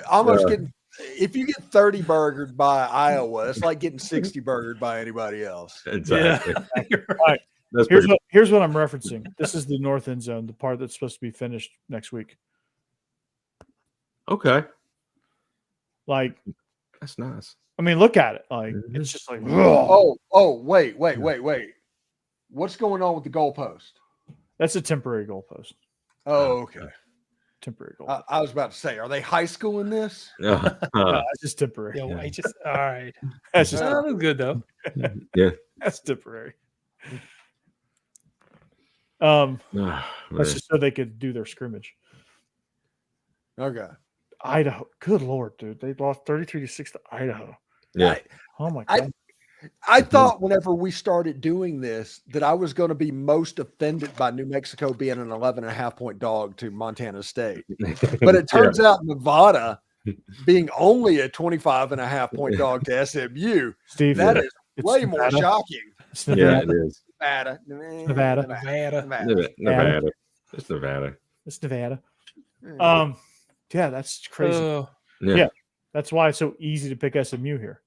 Almost getting, if you get 30 burgered by Iowa, it's like getting 60 burgered by anybody else. Exactly. You're right. All right. That's Here's what I'm referencing. This is the north end zone, the part that's supposed to be finished next week. okay. Like, That's nice. I mean, look at it. Like, it's just like, Wait. What's going on with the goalpost? that's a temporary goalpost. Oh, okay. Temporary goalpost. I was about to say, are they high school in this? No, it's just temporary. Yeah, wait, just all right. That's just That was good though. that's temporary. Oh, That's man. just so they could do their scrimmage. Okay. Idaho, good lord, dude, they lost 33-6 to Idaho. Yeah. Oh my god. I thought whenever we started doing this that I was going to be most offended by New Mexico being an 11.5 point dog to Montana State. But it turns out Nevada being only a 25.5 point dog to SMU, Steve, that is it's way more Nevada. shocking. It's Yeah, Nevada. it is. Nevada. Nevada. It's Nevada. It's Nevada. Hmm. Yeah, that's crazy. Yeah. That's why it's so easy to pick SMU here.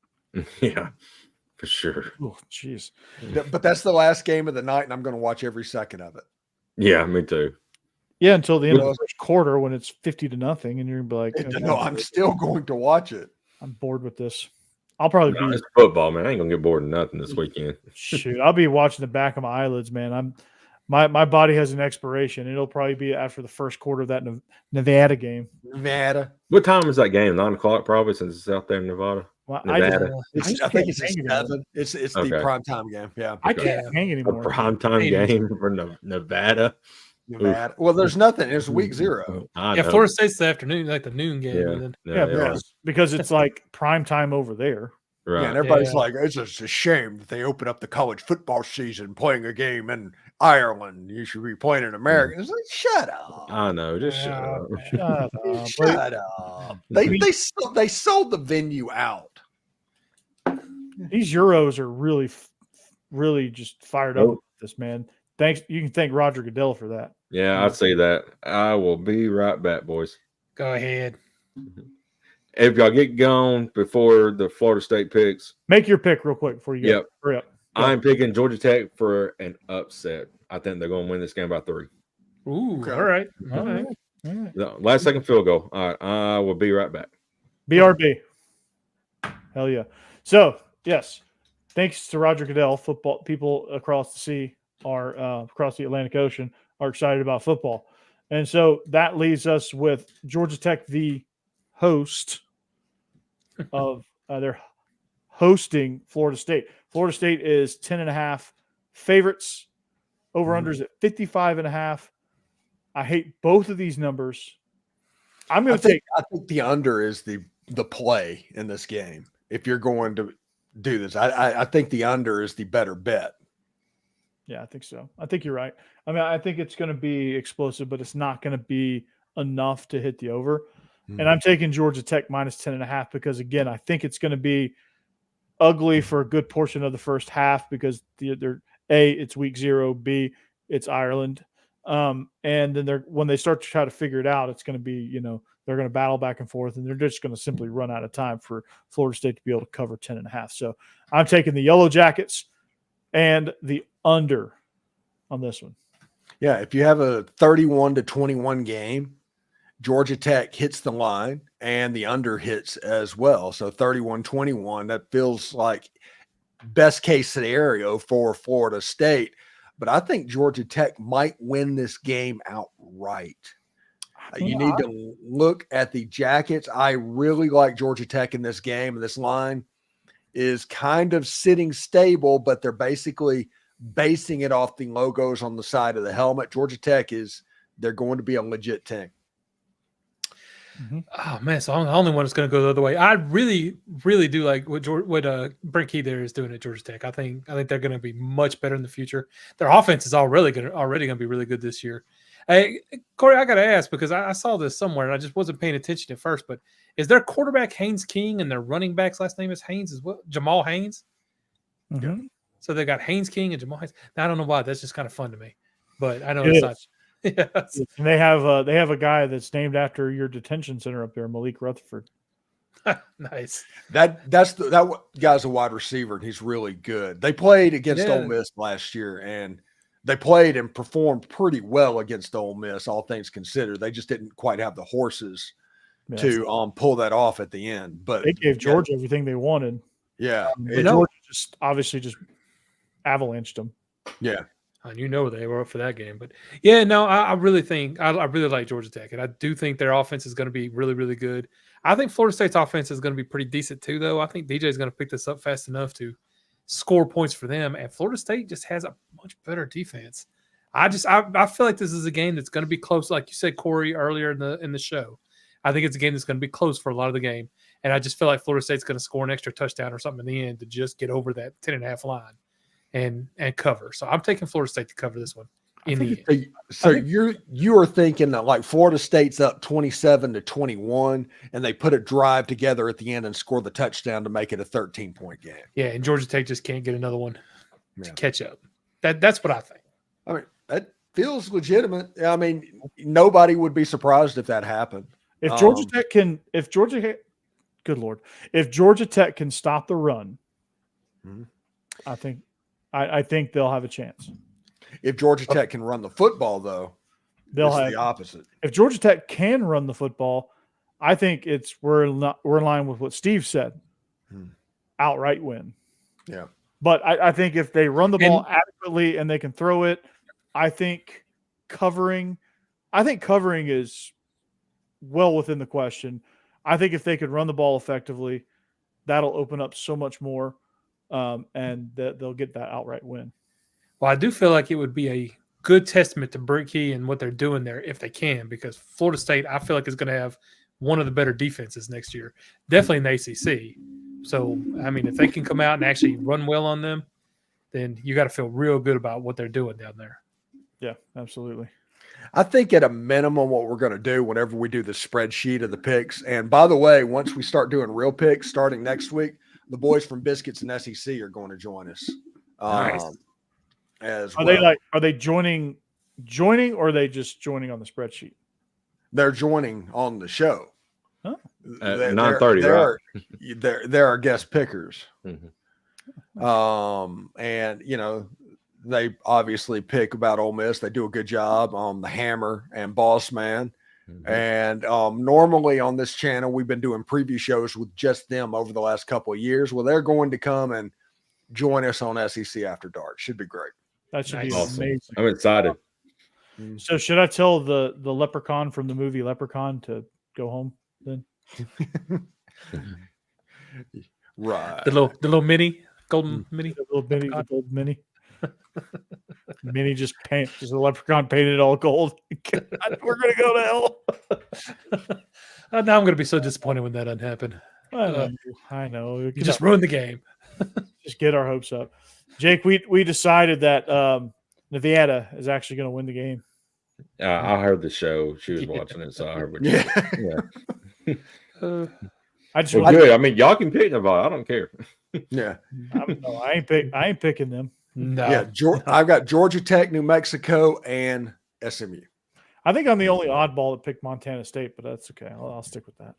Yeah, for sure. Oh, jeez. But that's the last game of the night, and I'm going to watch every second of it. Yeah, me too. Yeah, until the end of the first quarter when it's 50-0, and you're gonna be like, okay, No, I'm still going to watch it. I'm bored with this. I'll probably No, be it's football, man. I ain't gonna get bored of nothing this weekend. shoot. I'll be watching the back of my eyelids, man. My body has an expiration. It'll probably be after the first quarter of that Nevada game. Nevada. What time is that game? 9 o'clock, probably, since it's out there in Nevada. Well, Nevada. I think it's a hang 7. It's the Okay. primetime game. Yeah. I can't hang A anymore. primetime Hey. game for Nevada. Nevada. Well, there's nothing. It's week 0. I Yeah, know. Florida State's the afternoon, like the noon game. Yeah. And then, Yeah, because it's like prime time over there. Right. Yeah, and everybody's Yeah. like, it's just a shame that they open up the college football season playing a game in Ireland. You should be playing in America. It's like, shut up. I know. Just shut Yeah. up. Shut up, Blake. Shut up. They sold the venue out. These Euros are really just fired up Oh. with this, man. Thanks. You can thank Roger Goodell for that. Yeah, I see that. I will be right back, boys. go ahead. If y'all get gone before the Florida State picks, Make your pick real quick before you go. Yep. Hurry up. I'm picking Georgia Tech for an upset. I think they're going to win this game by 3. Ooh, Okay. all right. All right. All right. The last second field goal. All right, I will be right back. BRB. Hell yeah. So, yes, thanks to Roger Goodell, football people across the sea across the Atlantic Ocean are excited about football. And so that leaves us with Georgia Tech, the host of they're hosting Florida State. Florida State is 10.5 favorites. Over-unders at 55.5. I hate both of these numbers. I'm going to take I think the under is the play in this game. If you're going to do this, I think the under is the better bet. Yeah, I think so. I think you're right. I mean, I think it's going to be explosive, but it's not going to be enough to hit the over. And I'm taking Georgia Tech minus 10.5 because, again, I think it's going to be ugly for a good portion of the first half because they're A, it's week 0, B, it's Ireland. And then when they start to try to figure it out, it's going to be, they're going to battle back and forth, and they're just going to simply run out of time for Florida State to be able to cover 10.5. So I'm taking the Yellow Jackets and the under on this one. Yeah, if you have a 31-21 game Georgia Tech hits the line and the under hits as well. So 31-21, that feels like best case scenario for Florida State. But I think Georgia Tech might win this game outright. You need to look at the Jackets. I really like Georgia Tech in this game. And this line is kind of sitting stable, but they're basically basing it off the logos on the side of the helmet. Georgia Tech they're going to be a legit team. Mm-hmm. Oh man, so I'm the only one that's going to go the other way. I really, really do like what Brent Key there is doing at Georgia Tech. I think they're going to be much better in the future. Their offense is already going to be really good this year. Hey, Corey, I got to ask because I saw this somewhere and I just wasn't paying attention at first. But is their quarterback Haynes King and their running back's last name is Haynes as well? Jamal Haynes. Mm-hmm. So they got Haynes King and Jamal Haynes. Now, I don't know why. That's just kind of fun to me. But I know it's not. Yes. And they have a guy that's named after your detention center up there, Malik Rutherford. Nice. That guy's a wide receiver and he's really good. They played against Ole Miss last year and they played and performed pretty well against Ole Miss, all things considered. They just didn't quite have the horses to pull that off at the end. But they gave Georgia everything they wanted. Yeah. Georgia just avalanched them. Yeah. And they were up for that game. But yeah, no, I really think I really like Georgia Tech. And I do think their offense is going to be really, really good. I think Florida State's offense is going to be pretty decent too, though. I think DJ is going to pick this up fast enough to score points for them. And Florida State just has a much better defense. I feel like this is a game that's going to be close, like you said, Corey, earlier in the show. I think it's a game that's going to be close for a lot of the game. And I just feel like Florida State's going to score an extra touchdown or something in the end to just get over that 10.5 line. And cover. So I'm taking Florida State to cover this one. So you are thinking that like Florida State's up 27-21 and they put a drive together at the end and score the touchdown to make it a 13-point game. Yeah, and Georgia Tech just can't get another one to catch up. That's what I think. I mean, that feels legitimate. I mean, nobody would be surprised if that happened. If Georgia Tech can stop the run, I think they'll have a chance. If Georgia Tech can run the football, though, they'll have the opposite. If Georgia Tech can run the football, I think we're in line with what Steve said. Outright win. Yeah. But I think if they run the ball adequately and they can throw it, I think covering is well within the question. I think if they could run the ball effectively, that'll open up so much more. And they'll get that outright win. Well, I do feel like it would be a good testament to Brent Key and what they're doing there if they can, because Florida State, I feel like, is going to have one of the better defenses next year, definitely in the ACC. So, I mean, if they can come out and actually run well on them, then you got to feel real good about what they're doing down there. Yeah, absolutely. I think at a minimum what we're going to do whenever we do the spreadsheet of the picks, and by the way, once we start doing real picks starting next week, the boys from Biscuits and SEC are going to join us. Nice. Are they joining, or are they just joining on the spreadsheet? They're joining on the show. Huh? At 9:30, right? They're our guest pickers. Mm-hmm. And they obviously pick about Ole Miss. They do a good job on the Hammer and Boss Man. Mm-hmm. And normally on this channel, we've been doing preview shows with just them over the last couple of years. Well, they're going to come and join us on SEC After Dark. Should be great. That should be awesome. Amazing. I'm excited. So should I tell the leprechaun from the movie Leprechaun to go home then? Right. The little mini, golden mini. The little mini, the gold mini. Mini just a leprechaun painted all gold. God, we're gonna go to hell. Now I'm gonna be so disappointed when that doesn't happen. I know. You just ruined the game. Just get our hopes up. Jake, we decided that Nevada is actually going to win the game. I heard the show. She was watching it, so I heard what you said. Yeah. Good. I mean, y'all can pick Nevada. I don't care. Yeah. I ain't picking them. No. Yeah, I've got Georgia Tech, New Mexico, and SMU. I think I'm the only oddball that picked Montana State, but that's okay. I'll stick with that.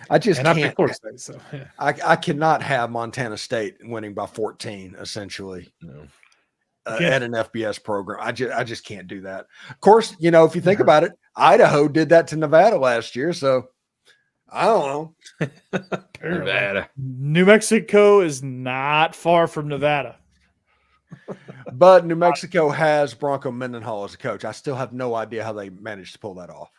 I just can't. I picked State, so yeah. I cannot have Montana State winning by 14. Essentially, no. at an FBS program. I just can't do that. Of course, if you think about it, Idaho did that to Nevada last year. So I don't know. Nevada. New Mexico is not far from Nevada. But New Mexico has Bronco Mendenhall as a coach. I still have no idea how they managed to pull that off.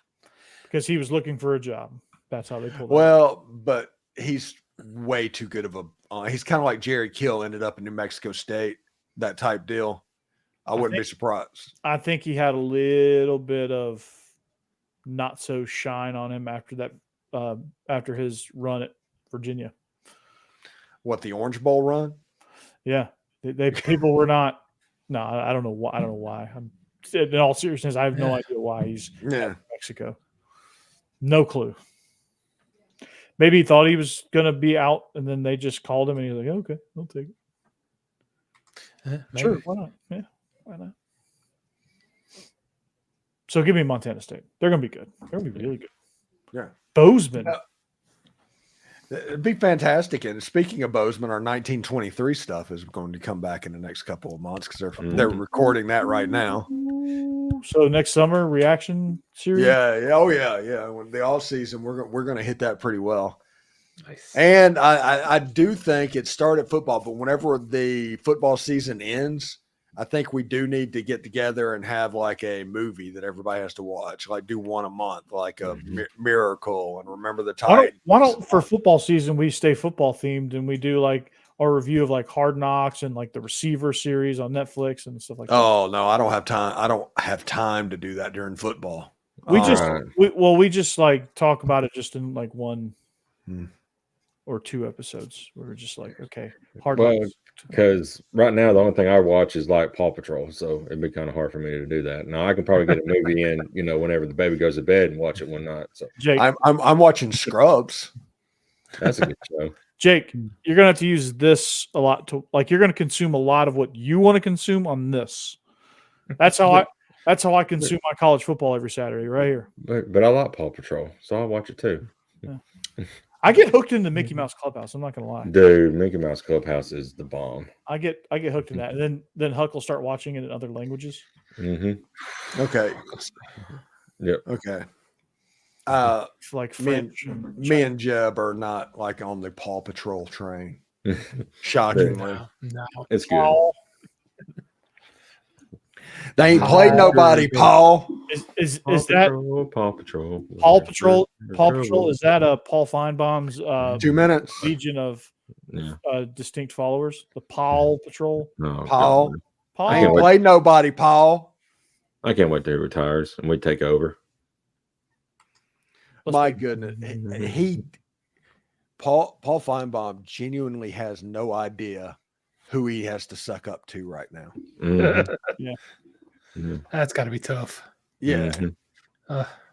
Because he was looking for a job. That's how they pulled it off. Well, but he's way too good of a he's kind of like Jerry Kill ended up in New Mexico State, that type deal. I wouldn't be surprised. I think he had a little bit of not so shine on him after that, after his run at Virginia. What, the Orange Bowl run? Yeah, they people were not. No, I don't know why. I don't know why. In all seriousness, I have no idea why he's in Mexico. No clue. Maybe he thought he was going to be out, and then they just called him, and he was like, "Okay, I'll take it." Sure, why not? Yeah, why not? So give me Montana State. They're going to be good. They're going to be really good. Yeah. Bozeman. It'd be fantastic. And speaking of Bozeman, our 1923 stuff is going to come back in the next couple of months because they're recording that right now. So next summer reaction series. Yeah. Oh yeah. When the all season, we're going to hit that pretty well. Nice. And I do think it started football, but whenever the football season ends, I think we do need to get together and have like a movie that everybody has to watch, like do one a month, like a Miracle and Remember the Titans. Why don't for football season we stay football themed and we do like our review of like Hard Knocks and like the Receiver series on Netflix and stuff like that. Oh no, I don't have time. I don't have time to do that during football. We just like talk about it just in like one or two episodes. We're just like, okay, Hard Knocks. Because right now the only thing I watch is like Paw Patrol, so it'd be kind of hard for me to do that. Now I can probably get a movie in, whenever the baby goes to bed and watch it one night. So Jake, I'm watching Scrubs. That's a good show. Jake, you're gonna have to use this a lot to you're gonna consume a lot of what you want to consume on this. That's how I consume my college football every Saturday, right here. But I like Paw Patrol, so I'll watch it too. Yeah. I get hooked into Mickey Mouse Clubhouse. I'm not gonna lie, dude. Mickey Mouse Clubhouse is the bomb. I get hooked in that, and then Huck will start watching it in other languages. Mm-hmm. Okay. Yep. Okay. Like me and Jeb are not like on the Paw Patrol train. Shockingly, no, it's good. They ain't played nobody, Paul. Is that Paw Patrol? Paw Patrol, is that a Paul Feinbaum's 2 minutes legion of distinct followers? The Paw Patrol. No, Paul. Paul. Ain't played nobody, Paul. I can't wait till he retires and we take over. My goodness, Paul Feinbaum genuinely has no idea who he has to suck up to right now. Yeah. That's got to be tough. Yeah.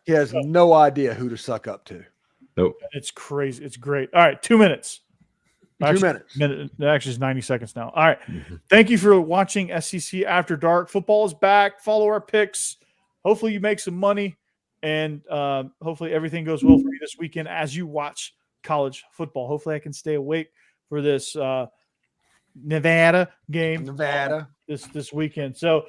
He has no idea who to suck up to. Nope. It's crazy. It's great. All right. 2 minutes. 2 minutes. Actually, it's 90 seconds now. All right. Thank you for watching SEC After Dark. Football is back. Follow our picks. Hopefully you make some money, and hopefully everything goes well for you this weekend as you watch college football. Hopefully I can stay awake for this Nevada game. This weekend. So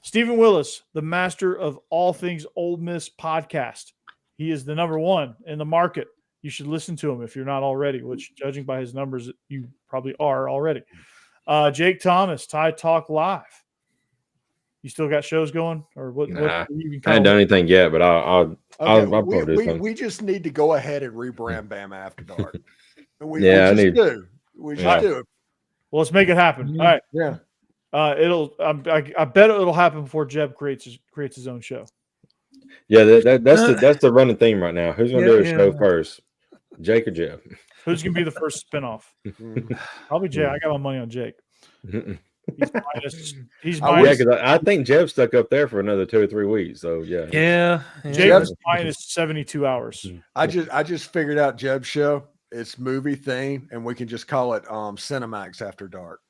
Stephen Willis, the master of all things Ole Miss podcast. He is the number one in the market. You should listen to him if you're not already, which judging by his numbers, you probably are already. Jake Thomas, Tide Talk Live. You still got shows going, or what? Nah, I haven't done anything yet, but I'll probably do something. We just need to go ahead and rebrand Bama After Dark. We just do. Well, let's make it happen. All right. Yeah. I bet it'll happen before Jeb creates his own show. Yeah, that's the running theme right now. Who's gonna do a show first, Jake or Jeb? Who's gonna be the first spinoff? Probably Jake. I got my money on Jake. He's minus. Because I think Jeb's stuck up there for another 2 or 3 weeks. So yeah. Jeb's minus 72 hours. I just figured out Jeb's show. It's movie theme, and we can just call it Cinemax After Dark.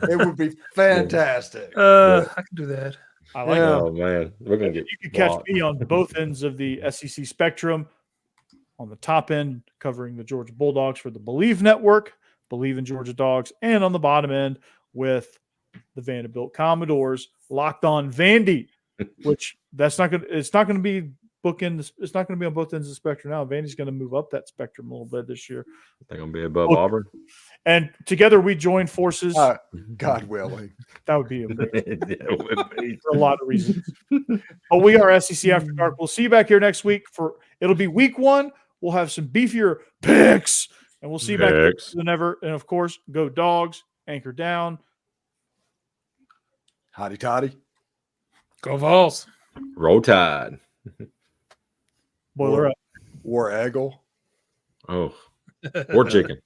It would be fantastic. I can do that. I like it. Oh man, we're gonna get. You can catch me on both ends of the SEC spectrum. On the top end, covering the Georgia Bulldogs for the Believe Network, Believe in Georgia Dogs, and on the bottom end with the Vanderbilt Commodores, Locked On Vandy, which it's not going to be bookend. It's not going to be on both ends of the spectrum now. Vandy's going to move up that spectrum a little bit this year. They're going to be above Auburn. And together we join forces. God willing. That would be amazing. For a lot of reasons. But we are SEC After Dark. We'll see you back here next week. It'll be week 1. We'll have some beefier picks. And we'll see you back than ever. And of course, go Dogs. Anchor down. Hotty toddy. Go Vols. Roll Tide. Boiler up. War Eagle. Oh. Or chicken.